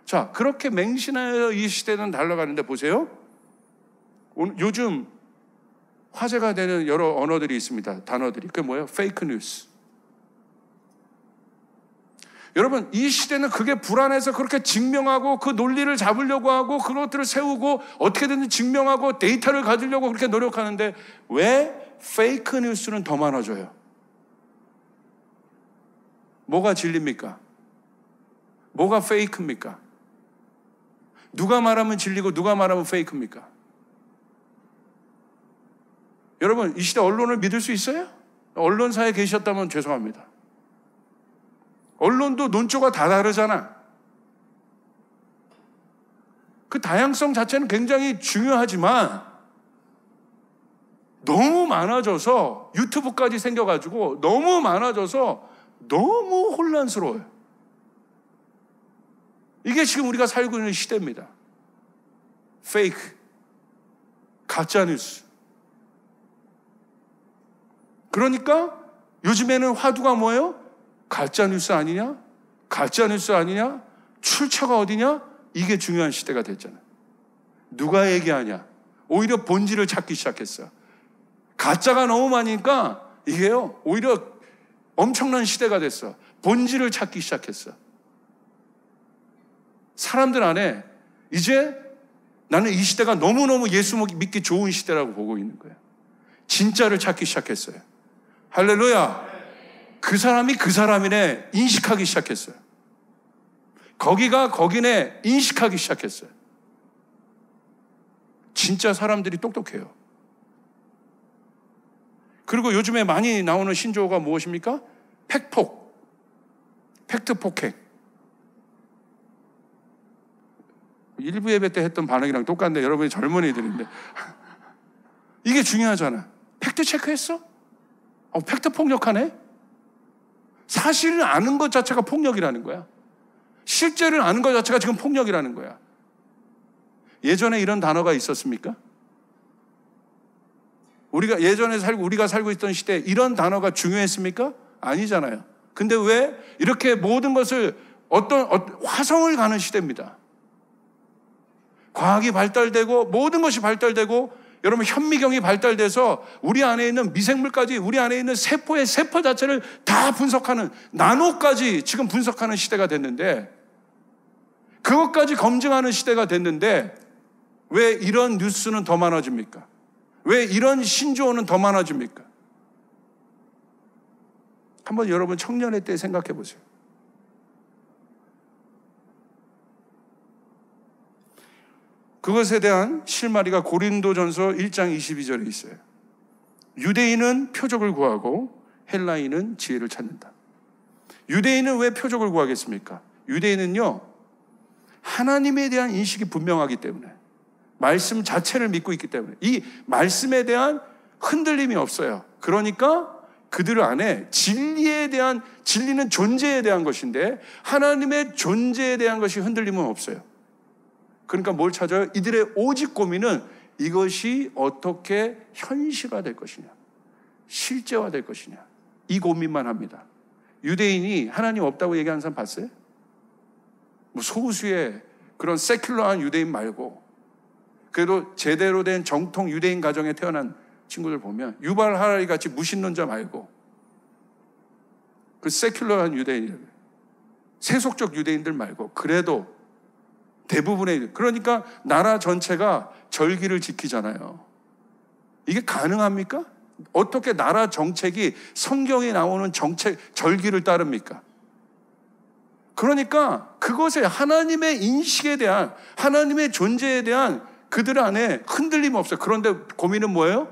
자, 그렇게 맹신하여 이 시대는 달려가는데 보세요. 요즘 화제가 되는 여러 언어들이 있습니다. 단어들이. 그게 뭐예요? 페이크 뉴스. 여러분, 이 시대는 그게 불안해서 그렇게 증명하고 그 논리를 잡으려고 하고 그것들을 세우고 어떻게든 증명하고 데이터를 가지려고 그렇게 노력하는데 왜 페이크 뉴스는 더 많아져요? 뭐가 진리입니까? 뭐가 페이크입니까? 누가 말하면 진리고 누가 말하면 페이크입니까? 여러분, 이 시대 언론을 믿을 수 있어요? 언론사에 계셨다면 죄송합니다. 언론도 논조가 다 다르잖아. 그 다양성 자체는 굉장히 중요하지만 너무 많아져서 유튜브까지 생겨가지고 너무 많아져서 너무 혼란스러워요. 이게 지금 우리가 살고 있는 시대입니다. 페이크, 가짜뉴스. 그러니까 요즘에는 화두가 뭐예요? 가짜뉴스 아니냐? 가짜뉴스 아니냐? 출처가 어디냐? 이게 중요한 시대가 됐잖아요. 누가 얘기하냐? 오히려 본질을 찾기 시작했어요. 가짜가 너무 많으니까 이게요, 오히려 엄청난 시대가 됐어. 본질을 찾기 시작했어. 사람들 안에 이제 나는 이 시대가 너무너무 예수 믿기 좋은 시대라고 보고 있는 거예요. 진짜를 찾기 시작했어요. 할렐루야. 그 사람이 그 사람이네 인식하기 시작했어요. 거기가 거기네 인식하기 시작했어요. 진짜 사람들이 똑똑해요. 그리고 요즘에 많이 나오는 신조어가 무엇입니까? 팩트 폭행. 일부 예배 때 했던 반응이랑 똑같네. 여러분이 젊은이들인데. 이게 중요하잖아. 팩트 체크했어? 팩트 폭력하네? 사실을 아는 것 자체가 폭력이라는 거야. 실제를 아는 것 자체가 지금 폭력이라는 거야. 예전에 이런 단어가 있었습니까? 우리가 살고 있던 시대에 이런 단어가 중요했습니까? 아니잖아요. 근데 왜 이렇게 모든 것을 화성을 가는 시대입니다. 과학이 발달되고 모든 것이 발달되고 여러분 현미경이 발달돼서 우리 안에 있는 미생물까지 우리 안에 있는 세포의 세포 자체를 다 분석하는 나노까지 지금 분석하는 시대가 됐는데 그것까지 검증하는 시대가 됐는데 왜 이런 뉴스는 더 많아집니까? 왜 이런 신조어는 더 많아집니까? 한번 여러분 청년의 때 생각해 보세요. 그것에 대한 실마리가 고린도전서 1장 22절에 있어요. 유대인은 표적을 구하고 헬라인은 지혜를 찾는다. 유대인은 왜 표적을 구하겠습니까? 유대인은요, 하나님에 대한 인식이 분명하기 때문에, 말씀 자체를 믿고 있기 때문에 이 말씀에 대한 흔들림이 없어요. 그러니까 그들 안에 진리는 존재에 대한 것인데 하나님의 존재에 대한 것이 흔들림은 없어요. 그러니까 뭘 찾아요? 이들의 오직 고민은 이것이 어떻게 현실화될 것이냐, 실제화될 것이냐, 이 고민만 합니다. 유대인이 하나님 없다고 얘기하는 사람 봤어요? 뭐 소수의 그런 세큘러한 유대인 말고 그래도 제대로 된 정통 유대인 가정에 태어난 친구들 보면 유발 하라리 같이 무신론자 말고 그 세큘러한 유대인, 세속적 유대인들 말고 그래도 대부분의, 그러니까 나라 전체가 절기를 지키잖아요. 이게 가능합니까? 어떻게 나라 정책이 성경에 나오는 절기를 따릅니까? 그러니까 그것에 하나님의 인식에 대한, 하나님의 존재에 대한 그들 안에 흔들림 없어요. 그런데 고민은 뭐예요?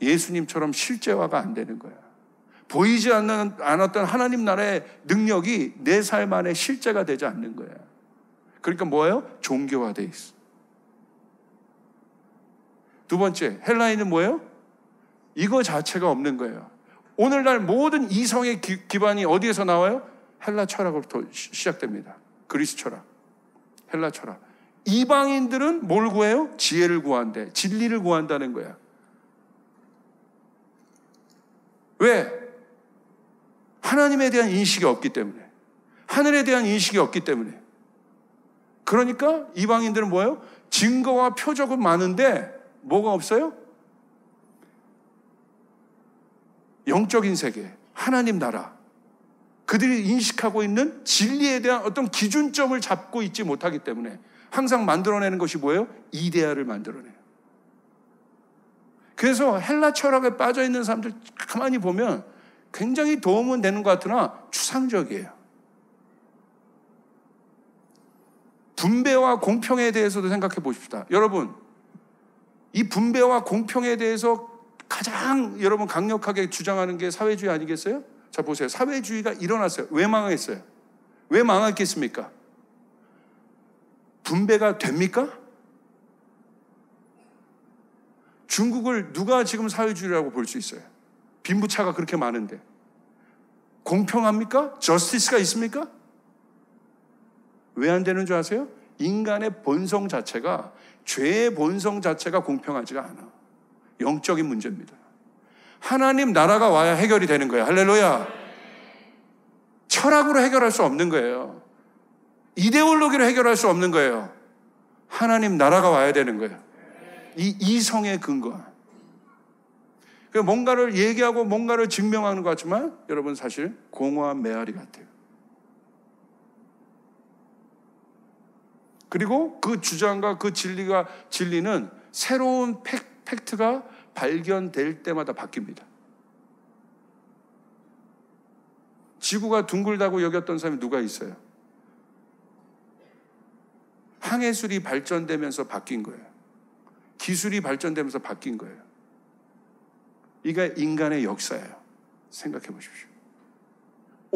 예수님처럼 실제화가 안 되는 거야. 보이지 않았던 하나님 나라의 능력이 내 삶 안에 실제가 되지 않는 거야. 그러니까 뭐예요? 종교화돼 있어. 두 번째, 헬라인은 뭐예요? 이거 자체가 없는 거예요. 오늘날 모든 이성의 기반이 어디에서 나와요? 헬라 철학으로부터 시작됩니다. 그리스 철학, 헬라 철학. 이방인들은 뭘 구해요? 지혜를 구한대. 진리를 구한다는 거야. 왜? 하나님에 대한 인식이 없기 때문에, 하늘에 대한 인식이 없기 때문에. 그러니까 이방인들은 뭐예요? 증거와 표적은 많은데 뭐가 없어요? 영적인 세계, 하나님 나라, 그들이 인식하고 있는 진리에 대한 어떤 기준점을 잡고 있지 못하기 때문에 항상 만들어내는 것이 뭐예요? 이데아를 만들어내요. 그래서 헬라 철학에 빠져있는 사람들 가만히 보면 굉장히 도움은 되는 것 같으나 추상적이에요. 분배와 공평에 대해서도 생각해 보십시다. 여러분, 이 분배와 공평에 대해서 가장 여러분 강력하게 주장하는 게 사회주의 아니겠어요? 자 보세요. 사회주의가 일어났어요. 왜 망했어요? 왜 망했겠습니까? 분배가 됩니까? 중국을 누가 지금 사회주의라고 볼 수 있어요? 빈부차가 그렇게 많은데. 공평합니까? 저스티스가 있습니까? 왜 안 되는 줄 아세요? 인간의 본성 자체가, 죄의 본성 자체가 공평하지가 않아. 영적인 문제입니다. 하나님 나라가 와야 해결이 되는 거예요. 할렐루야. 철학으로 해결할 수 없는 거예요. 이데올로기로 해결할 수 없는 거예요. 하나님 나라가 와야 되는 거예요. 이 이성의 근거. 뭔가를 얘기하고 뭔가를 증명하는 것 같지만 여러분 사실 공허한 메아리 같아요. 그리고 그 주장과 그 진리는 새로운 팩트가 발견될 때마다 바뀝니다. 지구가 둥글다고 여겼던 사람이 누가 있어요? 항해술이 발전되면서 바뀐 거예요. 기술이 발전되면서 바뀐 거예요. 이게 인간의 역사예요. 생각해 보십시오.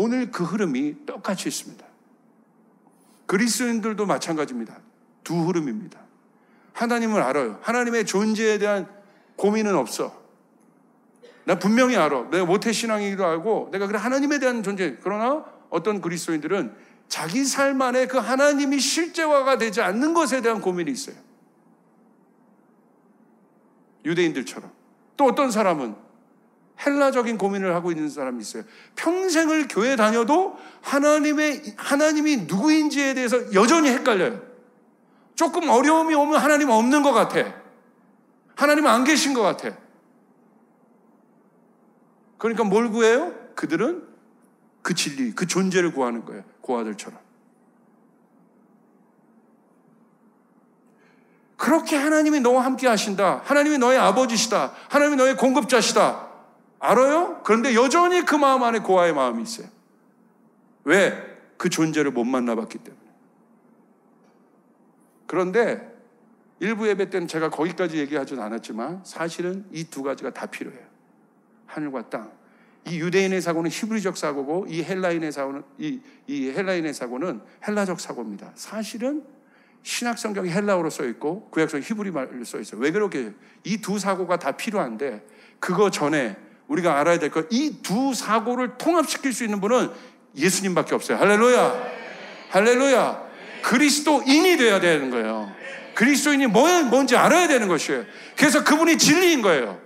오늘 그 흐름이 똑같이 있습니다. 그리스도인들도 마찬가지입니다. 두 흐름입니다. 하나님을 알아요. 하나님의 존재에 대한 고민은 없어. 나 분명히 알아. 내가 모태신앙이기도 하고 내가 그래 하나님에 대한 존재. 그러나 어떤 그리스도인들은 자기 삶 안에 그 하나님이 실제화가 되지 않는 것에 대한 고민이 있어요. 유대인들처럼. 또 어떤 사람은 헬라적인 고민을 하고 있는 사람이 있어요. 평생을 교회 다녀도 하나님이 누구인지에 대해서 여전히 헷갈려요. 조금 어려움이 오면 하나님 없는 것 같아. 하나님 안 계신 것 같아. 그러니까 뭘 구해요? 그들은 그 진리, 그 존재를 구하는 거예요. 고아들처럼. 그렇게 하나님이 너와 함께 하신다. 하나님이 너의 아버지시다. 하나님이 너의 공급자시다. 알아요? 그런데 여전히 그 마음 안에 고아의 마음이 있어요. 왜? 그 존재를 못 만나봤기 때문에. 그런데 일부 예배 때는 제가 거기까지 얘기하지는 않았지만 사실은 이 두 가지가 다 필요해요. 하늘과 땅. 이 유대인의 사고는 히브리적 사고고 이 헬라인의 사고는 헬라인의 사고는 헬라적 사고입니다. 사실은 신약 성경이 헬라어로 써 있고 구약 성경 히브리 말로 써 있어요. 왜 그렇게 이 두 사고가 다 필요한데 그거 전에 우리가 알아야 될 것 이 두 사고를 통합시킬 수 있는 분은 예수님밖에 없어요. 할렐루야. 할렐루야. 그리스도인이 돼야 되는 거예요. 그리스도인이 뭔지 알아야 되는 것이에요. 그래서 그분이 진리인 거예요.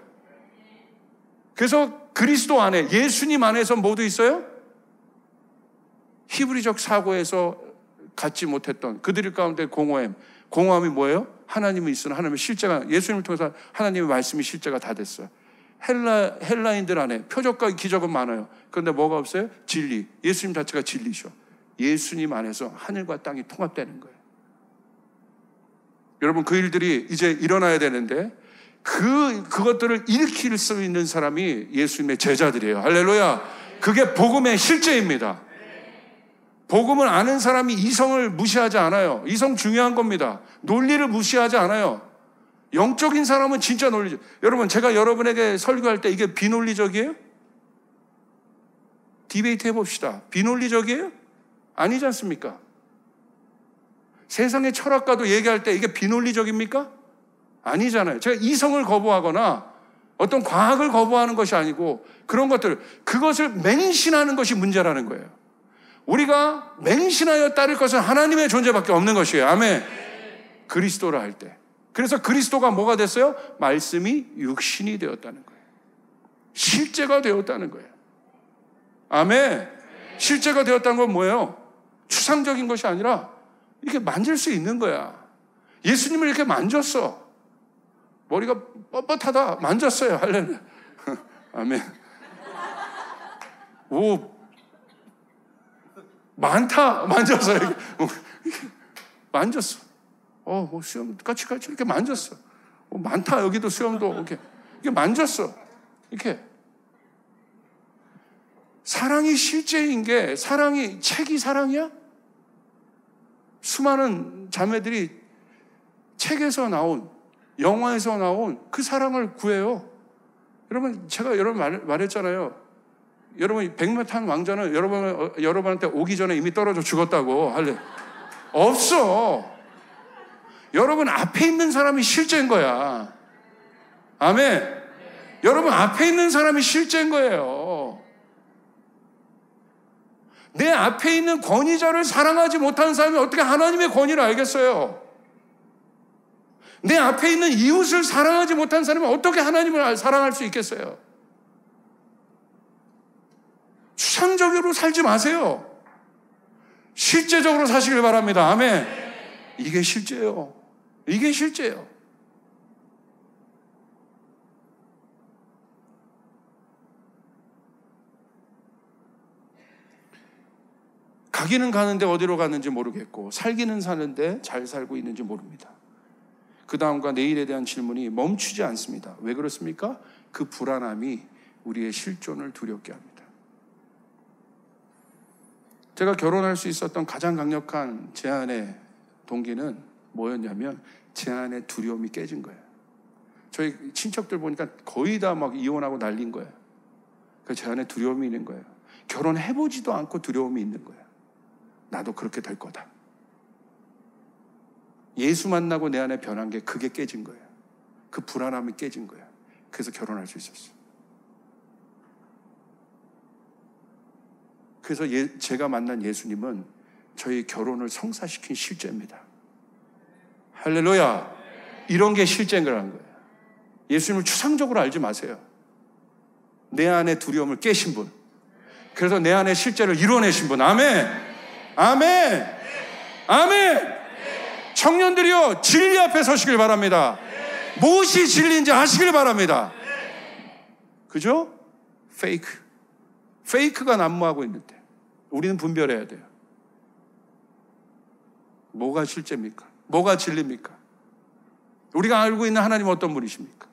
그래서 그리스도 안에 예수님 안에서 모두 있어요? 히브리적 사고에서 갖지 못했던 그들 가운데 공허함이 뭐예요? 하나님이 있으나 하나님의 실제가 예수님을 통해서 하나님의 말씀이 실제가 다 됐어요. 헬라인들 안에 표적과 기적은 많아요. 그런데 뭐가 없어요? 진리. 예수님 자체가 진리셔. 예수님 안에서 하늘과 땅이 통합되는 거예요. 여러분 그 일들이 이제 일어나야 되는데 그것들을 일으킬 수 있는 사람이 예수님의 제자들이에요. 할렐루야. 그게 복음의 실제입니다. 복음을 아는 사람이 이성을 무시하지 않아요. 이성 중요한 겁니다. 논리를 무시하지 않아요. 영적인 사람은 진짜 논리적. 여러분 제가 여러분에게 설교할 때 이게 비논리적이에요? 디베이트 해봅시다. 비논리적이에요? 아니지 않습니까? 세상의 철학가도 얘기할 때 이게 비논리적입니까? 아니잖아요. 제가 이성을 거부하거나 어떤 과학을 거부하는 것이 아니고 그런 것들, 그것을 맹신하는 것이 문제라는 거예요. 우리가 맹신하여 따를 것은 하나님의 존재밖에 없는 것이에요. 아멘. 그리스도를 할 때. 그래서 그리스도가 뭐가 됐어요? 말씀이 육신이 되었다는 거예요. 실제가 되었다는 거예요. 아멘. 실제가 되었다는 건 뭐예요? 추상적인 것이 아니라 이렇게 만질 수 있는 거야. 예수님을 이렇게 만졌어. 머리가 뻣뻣하다. 만졌어요. 할렐루야. 아멘. 오, 많다. 만져서 이렇게 만졌어. 뭐 수염 같이 이렇게 만졌어. 많다. 여기도 수염도 이렇게 만졌어. 이렇게. 사랑이 실제인 게 책이 사랑이야? 수많은 자매들이 책에서 나온, 영화에서 나온 그 사랑을 구해요. 여러분, 제가 여러분 말했잖아요. 여러분, 백마탄 왕자는 여러분한테 오기 전에 이미 떨어져 죽었다고 할래. 없어. 여러분 앞에 있는 사람이 실제인 거야. 아멘. 여러분 앞에 있는 사람이 실제인 거예요. 내 앞에 있는 권위자를 사랑하지 못하는 사람이 어떻게 하나님의 권위를 알겠어요? 내 앞에 있는 이웃을 사랑하지 못하는 사람이 어떻게 하나님을 사랑할 수 있겠어요? 추상적으로 살지 마세요. 실제적으로 사시길 바랍니다. 아멘. 이게 실제예요. 이게 실제예요. 가기는 가는데 어디로 갔는지 모르겠고 살기는 사는데 잘 살고 있는지 모릅니다. 그 다음과 내일에 대한 질문이 멈추지 않습니다. 왜 그렇습니까? 그 불안함이 우리의 실존을 두렵게 합니다. 제가 결혼할 수 있었던 가장 강력한 제안의 동기는 뭐였냐면 제 안의 두려움이 깨진 거예요. 저희 친척들 보니까 거의 다 막 이혼하고 난린 거예요. 그래서 제 안에 두려움이 있는 거예요. 결혼해보지도 않고 두려움이 있는 거야. 나도 그렇게 될 거다. 예수 만나고 내 안에 변한 게 그게 깨진 거예요. 그 불안함이 깨진 거야. 그래서 결혼할 수 있었어. 그래서 제가 만난 예수님은 저희 결혼을 성사시킨 실제입니다. 할렐루야. 이런 게 실제인 거라는 거예요. 예수님을 추상적으로 알지 마세요. 내 안에 두려움을 깨신 분, 그래서 내 안에 실제를 이루어내신 분. 아멘. 아멘. 아멘. 청년들이요, 진리 앞에 서시길 바랍니다. 무엇이 진리인지 아시길 바랍니다. 그죠? 페이크가 난무하고 있는데 우리는 분별해야 돼요. 뭐가 실제입니까? 뭐가 진리입니까? 우리가 알고 있는 하나님은 어떤 분이십니까?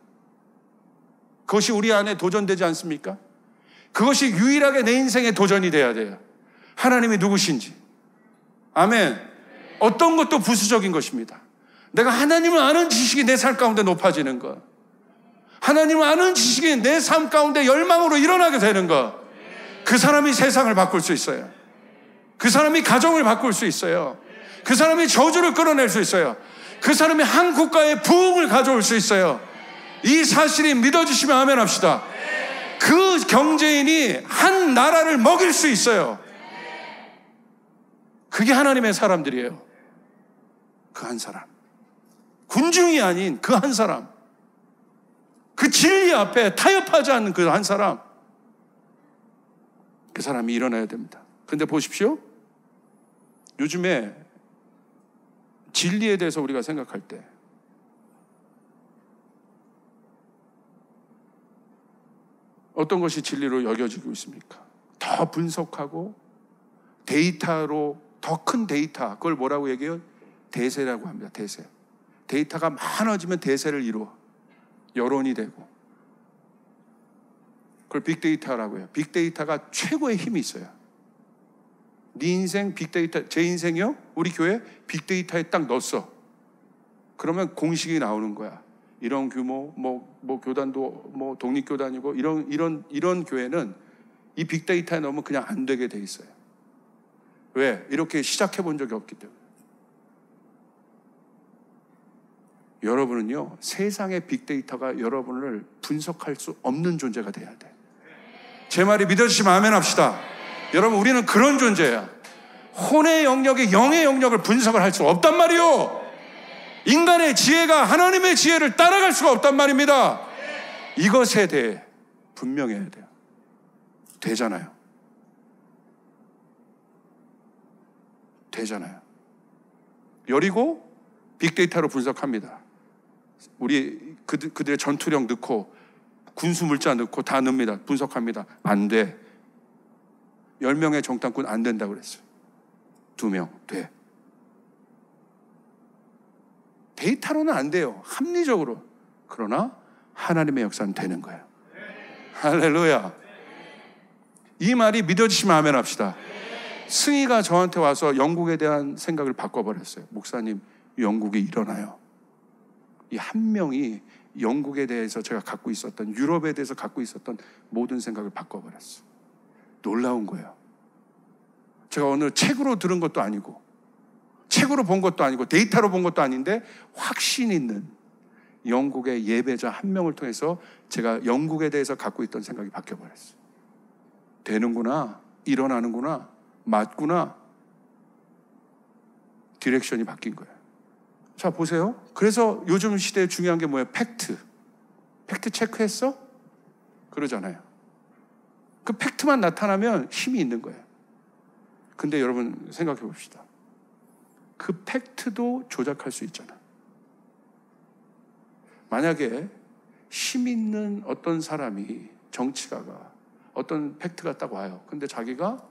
그것이 우리 안에 도전되지 않습니까? 그것이 유일하게 내 인생의 도전이 돼야 돼요. 하나님이 누구신지. 아멘. 어떤 것도 부수적인 것입니다. 내가 하나님을 아는 지식이 내 삶 가운데 높아지는 것, 하나님을 아는 지식이 내 삶 가운데 열망으로 일어나게 되는 것, 그 사람이 세상을 바꿀 수 있어요. 그 사람이 가정을 바꿀 수 있어요. 그 사람이 저주를 끌어낼 수 있어요. 그 사람이 한 국가의 부흥을 가져올 수 있어요. 이 사실이 믿어지시면 아멘 합시다. 그 경제인이 한 나라를 먹일 수 있어요. 그게 하나님의 사람들이에요. 그 한 사람, 군중이 아닌 그 한 사람, 그 진리 앞에 타협하지 않는 그 한 사람, 그 사람이 일어나야 됩니다. 그런데 보십시오, 요즘에 진리에 대해서 우리가 생각할 때 어떤 것이 진리로 여겨지고 있습니까? 더 분석하고 데이터로, 더 큰 데이터, 그걸 뭐라고 얘기해요? 대세라고 합니다. 대세. 데이터가 많아지면 대세를 이루어 여론이 되고, 그걸 빅데이터라고 해요. 빅데이터가 최고의 힘이 있어요. 네 인생 빅데이터, 제 인생이요? 우리 교회 빅데이터에 딱 넣었어. 그러면 공식이 나오는 거야. 이런 규모, 뭐 교단도 독립교단이고 이런 교회는 이 빅데이터에 넣으면 그냥 안 되게 돼 있어요. 왜? 이렇게 시작해 본 적이 없기 때문에. 여러분은요, 세상의 빅데이터가 여러분을 분석할 수 없는 존재가 돼야 돼. 제 말이 믿어주시면 아멘 합시다. 여러분, 우리는 그런 존재야. 혼의 영역이 영의 영역을 분석을 할 수 없단 말이요. 인간의 지혜가 하나님의 지혜를 따라갈 수가 없단 말입니다. 이것에 대해 분명해야 돼요. 되잖아요. 되잖아요. 여리고 빅데이터로 분석합니다. 우리 그들의 전투력 넣고 군수 물자 넣고 다 넣습니다. 분석합니다. 안 돼. 10명의 정탐꾼 안 된다고 그랬어요. 2명 돼. 데이터로는 안 돼요. 합리적으로. 그러나 하나님의 역사는 되는 거예요. 할렐루야. 이 말이 믿어지시면 아멘 합시다. 승희가 저한테 와서 영국에 대한 생각을 바꿔버렸어요. 목사님, 영국이 일어나요. 이 한 명이 영국에 대해서 제가 갖고 있었던, 유럽에 대해서 갖고 있었던 모든 생각을 바꿔버렸어요. 놀라운 거예요. 제가 어느 책으로 들은 것도 아니고, 책으로 본 것도 아니고, 데이터로 본 것도 아닌데 확신 있는 영국의 예배자 한 명을 통해서 제가 영국에 대해서 갖고 있던 생각이 바뀌어버렸어요. 되는구나, 일어나는구나, 맞구나. 디렉션이 바뀐 거예요. 자, 보세요. 그래서 요즘 시대에 중요한 게 뭐예요? 팩트 체크했어? 그러잖아요. 그 팩트만 나타나면 힘이 있는 거예요. 근데 여러분 생각해 봅시다. 그 팩트도 조작할 수 있잖아. 만약에 힘 있는 어떤 사람이, 정치가가 어떤 팩트가 딱 와요. 근데 자기가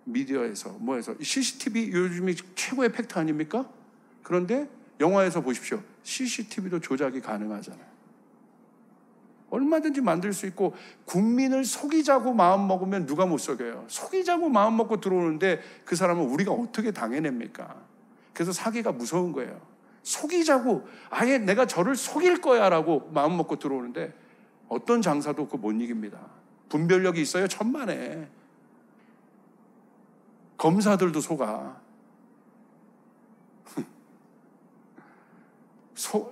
미디어에서 뭐해서 CCTV 요즘이 최고의 팩트 아닙니까? 그런데 영화에서 보십시오. CCTV도 조작이 가능하잖아요. 얼마든지 만들 수 있고, 국민을 속이자고 마음 먹으면 누가 못 속여요? 속이자고 마음 먹고 들어오는데 그 사람은 우리가 어떻게 당해냅니까? 그래서 사기가 무서운 거예요. 속이자고, 아예 내가 저를 속일 거야 라고 마음 먹고 들어오는데 어떤 장사도 그거 못 이깁니다. 분별력이 있어요? 천만에. 검사들도 속아.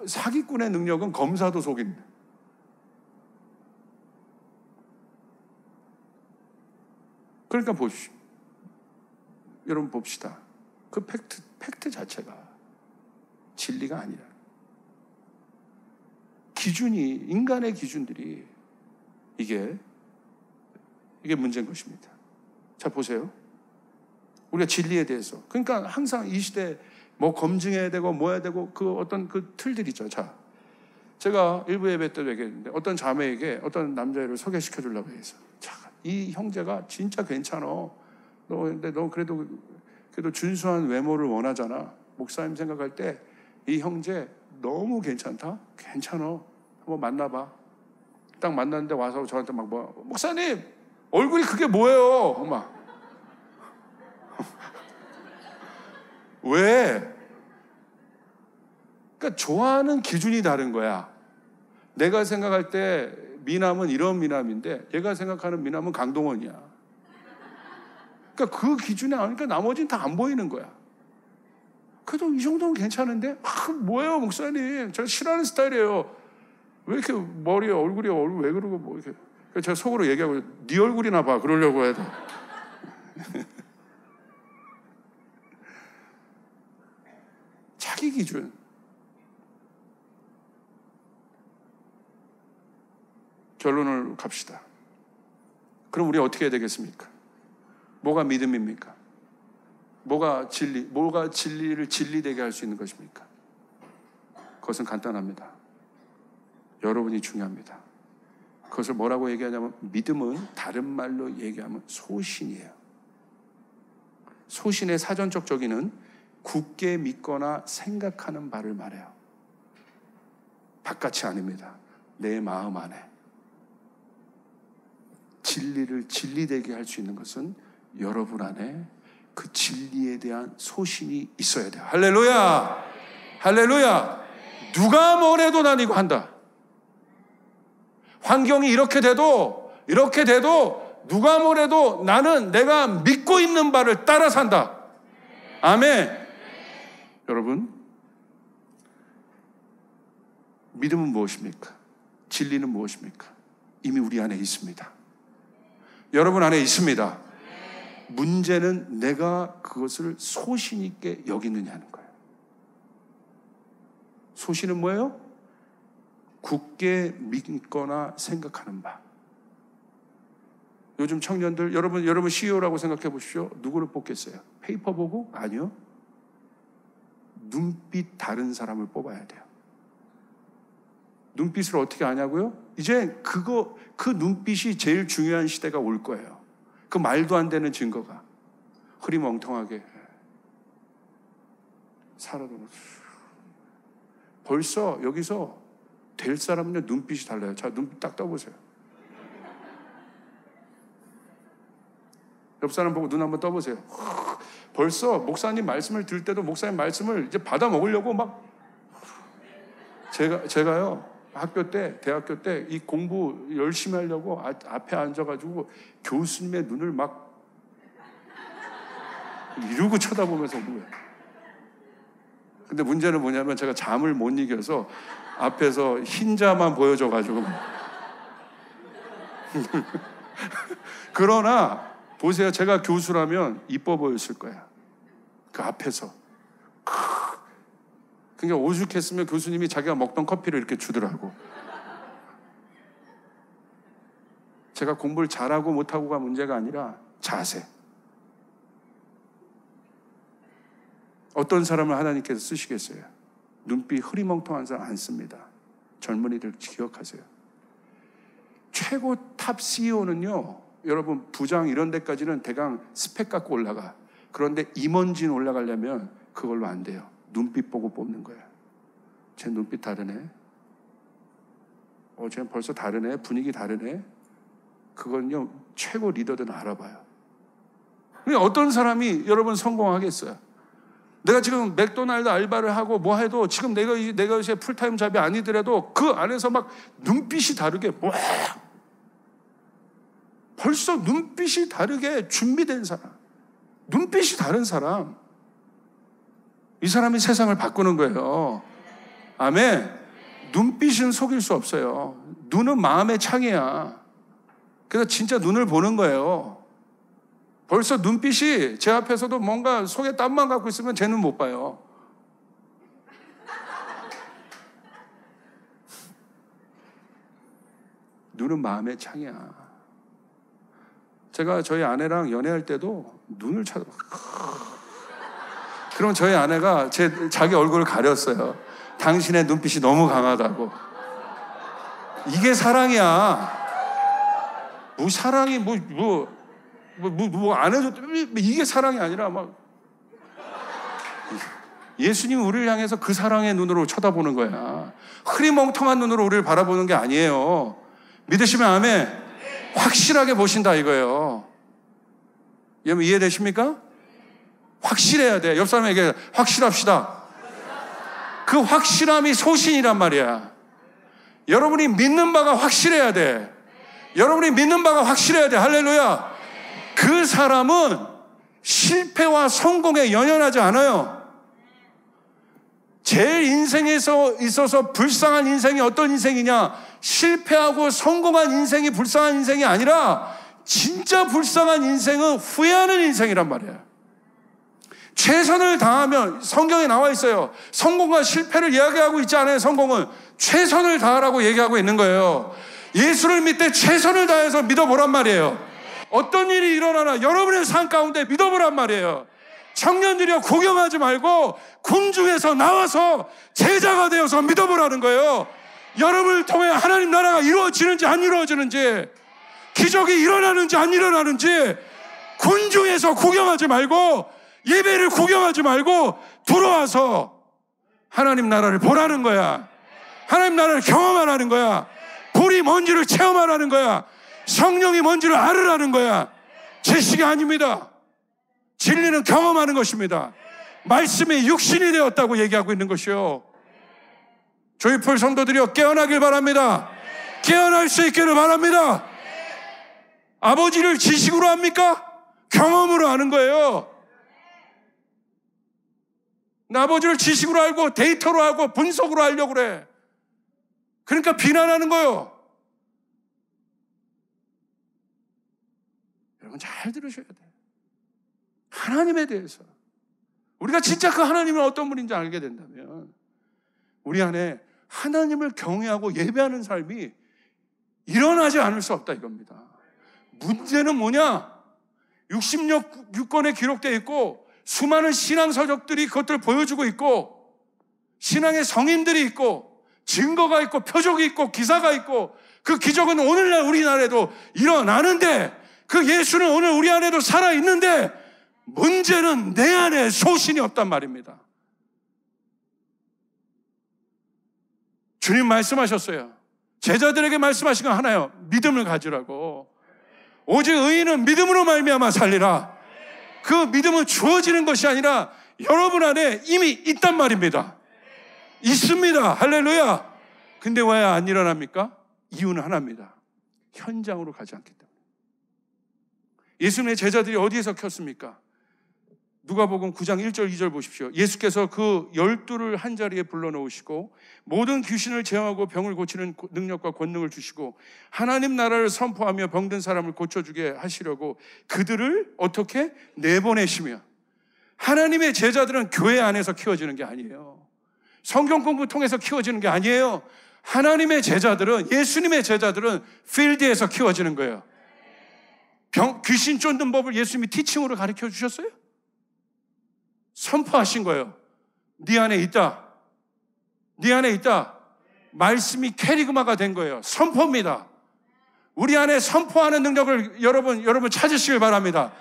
사기꾼의 능력은 검사도 속인다. 그러니까 보십시오. 여러분 봅시다. 그 팩트 자체가 진리가 아니라 기준이, 인간의 기준들이 이게 문제인 것입니다. 자, 보세요. 우리가 진리에 대해서, 그러니까 항상 이 시대에 뭐 검증해야 되고 뭐 해야 되고 그 어떤 그 틀들 있죠. 자, 제가 일부 예배 때 얘기했는데 어떤 자매에게 어떤 남자애를 소개시켜 주려고 해서, 자, 이 형제가 진짜 괜찮아. 근데 너 그래도 준수한 외모를 원하잖아. 목사님 생각할 때 이 형제 너무 괜찮다? 괜찮아. 한번 만나봐. 딱 만났는데 와서 저한테 막 목사님 얼굴이 그게 뭐예요? 막 왜? 그러니까 좋아하는 기준이 다른 거야. 내가 생각할 때 미남은 이런 미남인데 얘가 생각하는 미남은 강동원이야. 그러니까 그 기준에 아니까 나머지는 다 안 보이는 거야. 그래도 이 정도는 괜찮은데? 뭐예요 목사님, 제가 싫어하는 스타일이에요. 왜 이렇게 머리에 얼굴이 왜 그러고 뭐 이렇게. 제가 속으로 얘기하고, 네 얼굴이나 봐 그러려고 해도. 자기 기준. 결론을 갑시다. 그럼 우리 어떻게 해야 되겠습니까? 뭐가 믿음입니까? 뭐가 진리를 진리되게 할 수 있는 것입니까? 그것은 간단합니다. 여러분이 중요합니다. 그것을 뭐라고 얘기하냐면, 믿음은 다른 말로 얘기하면 소신이에요. 소신의 사전적 적이는 굳게 믿거나 생각하는 바를 말해요. 바깥이 아닙니다. 내 마음 안에. 진리를 진리되게 할 수 있는 것은 여러분 안에 그 진리에 대한 소신이 있어야 돼요. 할렐루야! 할렐루야! 누가 뭐래도 난 이거 한다. 환경이 이렇게 돼도 누가 뭐래도 나는 내가 믿고 있는 바를 따라 산다. 아멘. 여러분, 믿음은 무엇입니까? 진리는 무엇입니까? 이미 우리 안에 있습니다. 여러분 안에 있습니다. 문제는 내가 그것을 소신 있게 여기느냐는 거예요. 소신은 뭐예요? 굳게 믿거나 생각하는 바. 요즘 청년들, 여러분 CEO라고 생각해 보십시오. 누구를 뽑겠어요? 페이퍼 보고? 아니요. 눈빛 다른 사람을 뽑아야 돼요. 눈빛을 어떻게 아냐고요? 이제 그 눈빛이 제일 중요한 시대가 올 거예요. 그 말도 안 되는 증거가 흐리멍텅하게 살아도 벌써 여기서 될 사람은요, 눈빛이 달라요. 자, 눈빛 딱 떠보세요. 옆 사람 보고 눈 한번 떠보세요. 벌써 목사님 말씀을 들을 때도 목사님 말씀을 이제 받아 먹으려고 막. 제가요, 대학교 때 이 공부 열심히 하려고 앞에 앉아가지고 교수님의 눈을 막 이러고 쳐다보면서 뭐예요. 근데 문제는 뭐냐면 제가 잠을 못 이겨서 앞에서 흰자만 보여줘가지고. 그러나 보세요, 제가 교수라면 이뻐 보였을 거야. 그 앞에서. 그러니까 오죽했으면 교수님이 자기가 먹던 커피를 이렇게 주더라고. 제가 공부를 잘하고 못하고가 문제가 아니라 자세. 어떤 사람을 하나님께서 쓰시겠어요? 눈빛 흐리멍텅한 사람 안 씁니다. 젊은이들 기억하세요. 최고 탑 CEO는요, 여러분 부장 이런 데까지는 대강 스펙 갖고 올라가. 그런데 임원진 올라가려면 그걸로 안 돼요. 눈빛 보고 뽑는 거예요. 쟤 눈빛 다르네. 쟤 벌써 다르네. 분위기 다르네. 그건요, 최고 리더들은 알아봐요. 어떤 사람이 여러분 성공하겠어요? 내가 지금 맥도날드 알바를 하고 뭐 해도 지금 내가 이제 풀타임 잡이 아니더라도 그 안에서 막 눈빛이 다르게 벌써 눈빛이 다르게 준비된 사람. 눈빛이 다른 사람, 이 사람이 세상을 바꾸는 거예요. 아멘. 눈빛은 속일 수 없어요. 눈은 마음의 창이야. 그래서 진짜 눈을 보는 거예요. 벌써 눈빛이 제 앞에서도 뭔가 속에 땀만 갖고 있으면 제 눈 못 봐요. 눈은 마음의 창이야. 제가 저희 아내랑 연애할 때도 눈을 쳐다봐. 그럼 저희 아내가 자기 얼굴을 가렸어요. 당신의 눈빛이 너무 강하다고. 이게 사랑이야. 뭐 사랑이 안 해도 이게 사랑이 아니라 막 예수님 우리를 향해서 그 사랑의 눈으로 쳐다보는 거야. 흐리멍텅한 눈으로 우리를 바라보는 게 아니에요. 믿으시면 아멘. 확실하게 보신다 이거예요. 여러분 이해되십니까? 확실해야 돼. 옆 사람에게 확실합시다. 그 확실함이 소신이란 말이야. 여러분이 믿는 바가 확실해야 돼. 여러분이 믿는 바가 확실해야 돼. 할렐루야. 그 사람은 실패와 성공에 연연하지 않아요. 제일 인생에서 있어서 불쌍한 인생이 어떤 인생이냐? 실패하고 성공한 인생이 불쌍한 인생이 아니라 진짜 불쌍한 인생은 후회하는 인생이란 말이에요. 최선을 다하면 성경에 나와 있어요. 성공과 실패를 이야기하고 있지 않아요. 성공은 최선을 다하라고 얘기하고 있는 거예요. 예수를 믿되 최선을 다해서 믿어보란 말이에요. 어떤 일이 일어나나 여러분의 삶 가운데 믿어보란 말이에요. 청년들이여 구경하지 말고 군중에서 나와서 제자가 되어서 믿어보라는 거예요. 여러분을 통해 하나님 나라가 이루어지는지 안 이루어지는지, 기적이 일어나는지 안 일어나는지 군중에서 구경하지 말고, 예배를 구경하지 말고 들어와서 하나님 나라를 보라는 거야. 하나님 나라를 경험하라는 거야. 불이 뭔지를 체험하라는 거야. 성령이 뭔지를 알으라는 거야. 지식이 아닙니다. 진리는 경험하는 것입니다. 말씀이 육신이 되었다고 얘기하고 있는 것이요. 조이풀 성도들이여 깨어나길 바랍니다. 깨어날 수 있기를 바랍니다. 아버지를 지식으로 합니까? 경험으로 하는 거예요. 아버지를 지식으로 알고 데이터로 하고 분석으로 하려고 그래. 그러니까 비난하는 거예요. 여러분 잘 들으셔야 돼요. 하나님에 대해서 우리가 진짜 그 하나님은 어떤 분인지 알게 된다면 우리 안에 하나님을 경외하고 예배하는 삶이 일어나지 않을 수 없다 이겁니다. 문제는 뭐냐? 66권에 기록되어 있고 수많은 신앙 서적들이 그것들을 보여주고 있고 신앙의 성인들이 있고 증거가 있고 표적이 있고 기사가 있고 그 기적은 오늘날 우리나라에도 일어나는데 그 예수는 오늘 우리 안에도 살아있는데 문제는 내 안에 소신이 없단 말입니다. 주님 말씀하셨어요. 제자들에게 말씀하신 건 하나요. 믿음을 가지라고. 오직 의인은 믿음으로 말미암아 살리라. 그 믿음은 주어지는 것이 아니라 여러분 안에 이미 있단 말입니다. 있습니다. 할렐루야. 근데 왜 안 일어납니까? 이유는 하나입니다. 현장으로 가지 않기 때문에. 예수님의 제자들이 어디에서 켰습니까? 누가복음 9장 1절 2절 보십시오. 예수께서 그 12를 한자리에 불러놓으시고 모든 귀신을 제어하고 병을 고치는 능력과 권능을 주시고 하나님 나라를 선포하며 병든 사람을 고쳐주게 하시려고 그들을 어떻게 내보내시며. 하나님의 제자들은 교회 안에서 키워지는 게 아니에요. 성경 공부 통해서 키워지는 게 아니에요. 하나님의 제자들은, 예수님의 제자들은 필드에서 키워지는 거예요. 귀신 쫓는 법을 예수님이 티칭으로 가르쳐 주셨어요? 선포하신 거예요. 네 안에 있다. 네 안에 있다. 말씀이 캐리그마가 된 거예요. 선포입니다. 우리 안에 선포하는 능력을 여러분 찾으시길 바랍니다.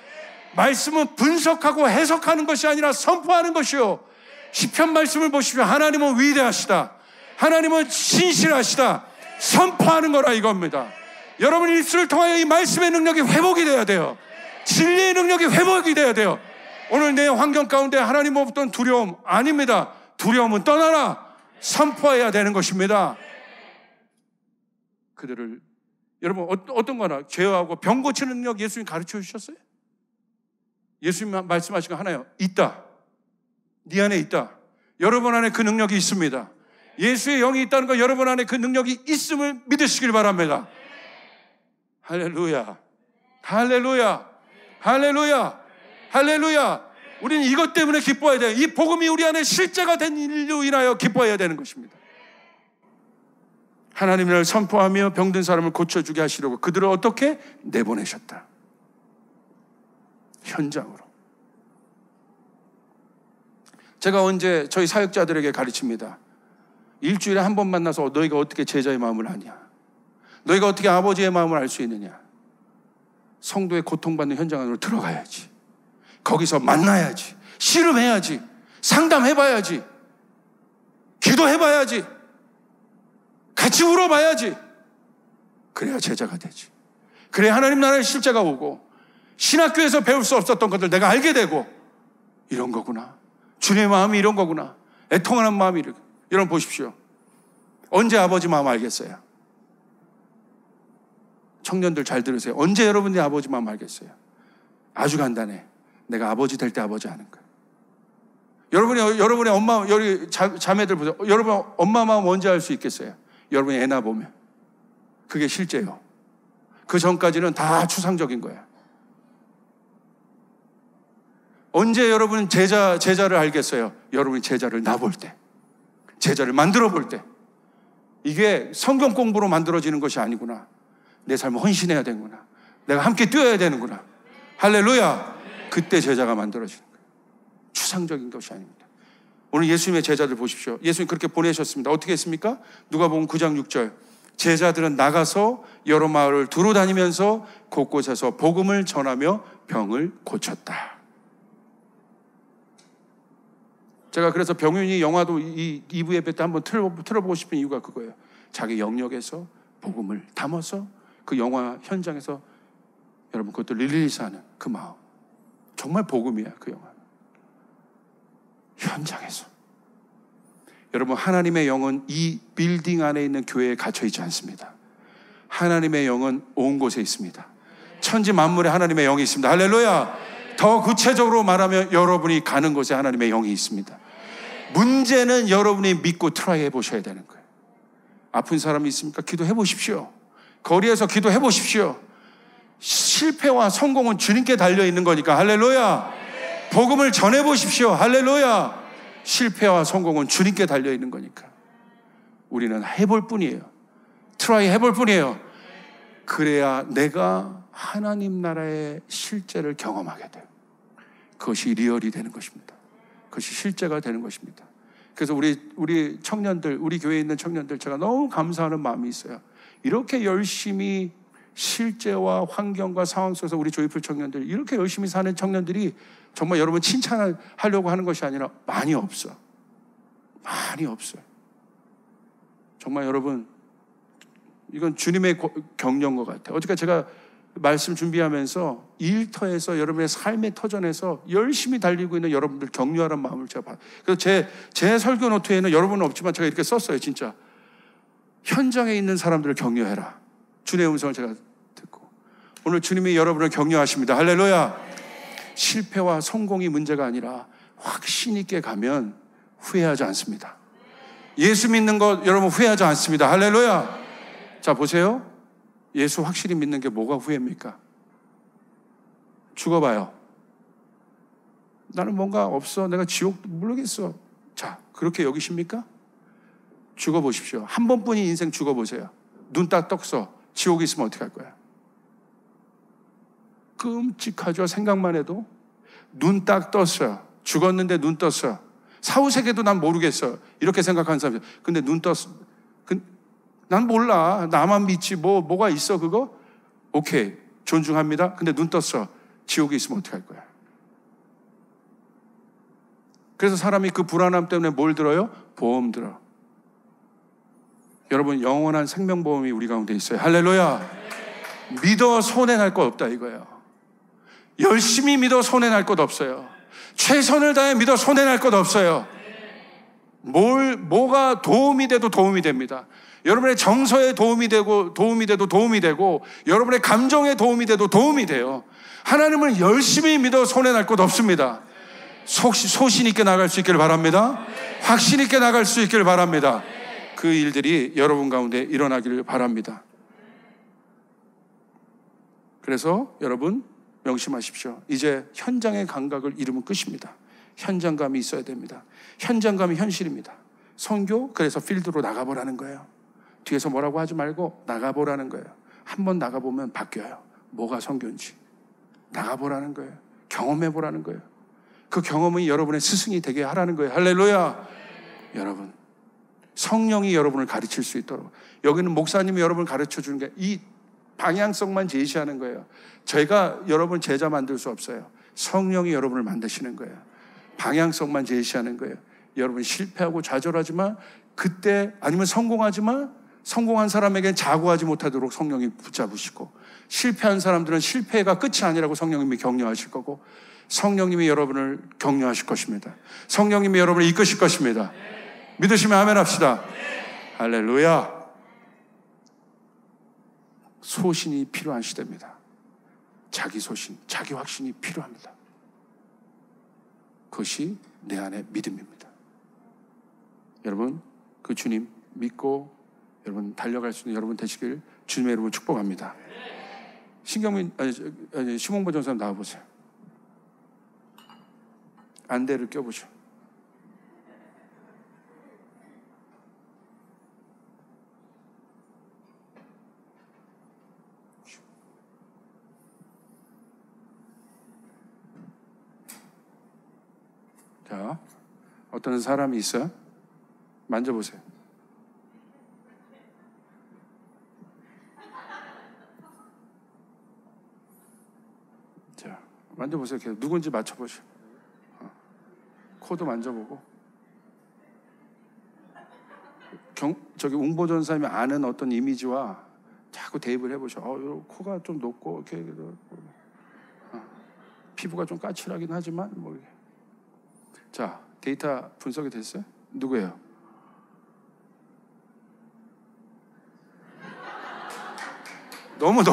말씀은 분석하고 해석하는 것이 아니라 선포하는 것이요. 시편 말씀을 보십시오. 하나님은 위대하시다. 하나님은 신실하시다. 선포하는 거라 이겁니다. 여러분 입술을 통하여 이 말씀의 능력이 회복이 돼야 돼요. 진리의 능력이 회복이 돼야 돼요. 오늘 내 환경 가운데 하나님 없던 두려움 아닙니다. 두려움은 떠나라. 선포해야 되는 것입니다. 그들을 여러분 어떤 거나 제어하고 병 고치는 능력 예수님 가르쳐 주셨어요? 예수님 말씀하신 거 하나요. 있다. 네 안에 있다. 여러분 안에 그 능력이 있습니다. 예수의 영이 있다는 거, 여러분 안에 그 능력이 있음을 믿으시길 바랍니다. 할렐루야. 할렐루야. 할렐루야. 할렐루야. 우리는 이것 때문에 기뻐해야 돼요. 이 복음이 우리 안에 실제가 된 일로 인하여 기뻐해야 되는 것입니다. 하나님의 나라를 선포하며 병든 사람을 고쳐주게 하시려고 그들을 어떻게 내보내셨다. 현장으로. 제가 언제 저희 사역자들에게 가르칩니다. 일주일에 한 번 만나서 너희가 어떻게 제자의 마음을 아냐, 너희가 어떻게 아버지의 마음을 알 수 있느냐. 성도의 고통받는 현장 안으로 들어가야지. 거기서 만나야지. 씨름해야지. 상담해봐야지. 기도해봐야지. 같이 울어봐야지. 그래야 제자가 되지. 그래야 하나님 나라의 실제가 오고 신학교에서 배울 수 없었던 것들 내가 알게 되고, 이런 거구나. 주님의 마음이 이런 거구나. 애통하는 마음이 이렇게. 여러분 보십시오. 언제 아버지 마음 알겠어요? 청년들 잘 들으세요. 언제 여러분이 아버지 마음 알겠어요? 아주 간단해. 내가 아버지 될 때 아버지 하는 거예요. 여러분의 엄마, 여기 자매들 보세요. 여러분 엄마 마음 언제 알 수 있겠어요? 여러분이 애 낳아보면. 그게 실제예요. 그 전까지는 다 추상적인 거예요. 언제 여러분은 제자를 알겠어요? 여러분이 제자를 낳아볼 때, 제자를 만들어 볼 때. 이게 성경 공부로 만들어지는 것이 아니구나. 내 삶을 헌신해야 되는구나. 내가 함께 뛰어야 되는구나. 할렐루야. 그때 제자가 만들어지는 거예요. 추상적인 것이 아닙니다. 오늘 예수님의 제자들 보십시오. 예수님 그렇게 보내셨습니다. 어떻게 했습니까? 누가복음 9장 6절. 제자들은 나가서 여러 마을을 두루 다니면서 곳곳에서 복음을 전하며 병을 고쳤다. 제가 그래서 병윤이 영화도 이 2부 예배 때 한번 틀어보고 싶은 이유가 그거예요. 자기 영역에서 복음을 담아서 그 영화 현장에서 여러분 그것도 릴리즈하는 그 마음. 정말 복음이야, 그 영화. 현장에서. 여러분, 하나님의 영은 이 빌딩 안에 있는 교회에 갇혀 있지 않습니다. 하나님의 영은 온 곳에 있습니다. 천지 만물에 하나님의 영이 있습니다. 할렐루야. 더 구체적으로 말하면 여러분이 가는 곳에 하나님의 영이 있습니다. 문제는 여러분이 믿고 트라이 해보셔야 되는 거예요. 아픈 사람이 있습니까? 기도해 보십시오. 거리에서 기도해 보십시오. 실패와 성공은 주님께 달려있는 거니까. 할렐루야. 복음을 전해 보십시오. 할렐루야. 실패와 성공은 주님께 달려있는 거니까. 우리는 해볼 뿐이에요. 트라이 해볼 뿐이에요. 그래야 내가 하나님 나라의 실제를 경험하게 돼요. 그것이 리얼이 되는 것입니다. 그것이 실제가 되는 것입니다. 그래서 우리 청년들, 우리 교회에 있는 청년들, 제가 너무 감사하는 마음이 있어요. 이렇게 열심히 실제와 환경과 상황 속에서 우리 조이풀 청년들, 이렇게 열심히 사는 청년들이 정말 여러분 칭찬하려고 하는 것이 아니라 많이 없어. 많이 없어요. 정말 여러분, 이건 주님의 격려인 것 같아요. 어저께 제가 말씀 준비하면서 일터에서 여러분의 삶의 터전에서 열심히 달리고 있는 여러분들 격려하는 마음을 제가 봐요. 그래서 제 설교 노트에는 여러분은 없지만 제가 이렇게 썼어요. 진짜 현장에 있는 사람들을 격려해라. 주님의 음성을 제가 듣고, 오늘 주님이 여러분을 격려하십니다. 할렐루야. 실패와 성공이 문제가 아니라 확신 있게 가면 후회하지 않습니다. 예수 믿는 것 여러분 후회하지 않습니다. 할렐루야. 자 보세요. 예수 확실히 믿는 게 뭐가 후회입니까? 죽어봐요. 나는 뭔가 없어. 내가 지옥 모르겠어. 자, 그렇게 여기십니까? 죽어보십시오. 한 번뿐인 인생 죽어보세요. 눈 딱 떴어. 지옥에 있으면 어떻게 할 거야? 끔찍하죠. 생각만 해도. 눈 딱 떴어요. 죽었는데 눈 떴어요. 사후세계도 난 모르겠어. 이렇게 생각하는 사람들. 근데 눈 떴어. 난 몰라. 나만 믿지. 뭐가 있어 그거? 오케이. 존중합니다. 근데 눈 떴어. 지옥에 있으면 어떻게 할 거야? 그래서 사람이 그 불안함 때문에 뭘 들어요? 보험 들어. 여러분, 영원한 생명보험이 우리 가운데 있어요. 할렐루야. 믿어 손해날 것 없다 이거예요. 열심히 믿어 손해날 것 없어요. 최선을 다해 믿어 손해날 것 없어요. 뭐가 도움이 돼도 도움이 됩니다. 여러분의 정서에 도움이 되고 도움이 되고 여러분의 감정에 도움이 돼도 도움이 돼요. 하나님을 열심히 믿어 손해날 것 없습니다. 소신 있게 나갈 수 있기를 바랍니다. 확신 있게 나갈 수 있기를 바랍니다. 그 일들이 여러분 가운데 일어나기를 바랍니다. 그래서 여러분 명심하십시오. 이제 현장의 감각을 잃으면 끝입니다. 현장감이 있어야 됩니다. 현장감이 현실입니다. 선교, 그래서 필드로 나가보라는 거예요. 뒤에서 뭐라고 하지 말고 나가보라는 거예요. 한번 나가보면 바뀌어요. 뭐가 선교인지 나가보라는 거예요. 경험해보라는 거예요. 그 경험이 여러분의 스승이 되게 하라는 거예요. 할렐루야. 여러분, 성령이 여러분을 가르칠 수 있도록, 여기는 목사님이 여러분을 가르쳐주는 게 이 방향성만 제시하는 거예요. 저희가 여러분 제자 만들 수 없어요. 성령이 여러분을 만드시는 거예요. 방향성만 제시하는 거예요. 여러분 실패하고 좌절하지만, 그때 아니면 성공하지만, 성공한 사람에게는 자고하지 못하도록 성령이 붙잡으시고, 실패한 사람들은 실패가 끝이 아니라고 성령님이 격려하실 거고, 성령님이 여러분을 격려하실 것입니다. 성령님이 여러분을 이끄실 것입니다. 믿으시면 아멘 합시다. 할렐루야. 소신이 필요한 시대입니다. 자기 소신, 자기 확신이 필요합니다. 그것이 내 안의 믿음입니다. 여러분, 그 주님 믿고 여러분 달려갈 수 있는 여러분 되시길 주님의 이름으로 축복합니다. 신경민, 심홍보 전사님 나와보세요. 안대를 껴보죠. 자, 어떤 사람이 있어요? 만져보세요. 자, 만져보세요. 계속 누군지 맞춰보세요. 코도 만져보고. 저기 웅보 전사님이 아는 어떤 이미지와 자꾸 대입을 해보셔. 코가 좀 높고 이렇게 피부가 좀 까칠하긴 하지만 뭐. 자, 데이터 분석이 됐어요? 누구예요? 너무.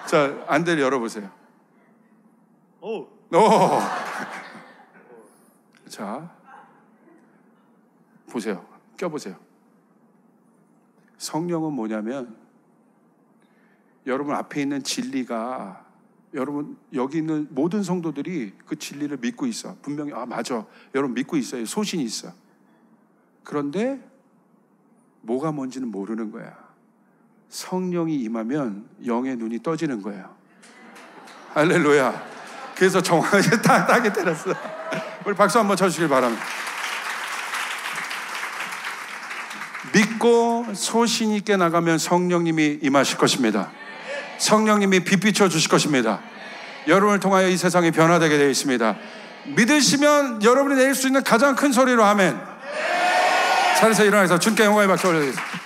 자, 안대를 열어보세요. 오. 자, 보세요. 껴보세요. 성령은 뭐냐면, 여러분 앞에 있는 진리가, 여러분 여기 있는 모든 성도들이 그 진리를 믿고 있어. 분명히 맞아, 여러분 믿고 있어요. 소신이 있어. 그런데 뭐가 뭔지는 모르는 거야. 성령이 임하면 영의 눈이 떠지는 거예요. 할렐루야. 그래서 정확하게 딱이 때렸어. 우리 박수 한번 쳐주시길 바랍니다. 믿고 소신 있게 나가면 성령님이 임하실 것입니다. 성령님이 빛 비춰 주실 것입니다. 여러분을 통하여 이 세상이 변화되게 되어 있습니다. 믿으시면 여러분이 낼 수 있는 가장 큰 소리로 아멘. 자리에서 일어나서 주님께 영광의 박수 올려드리겠습니다.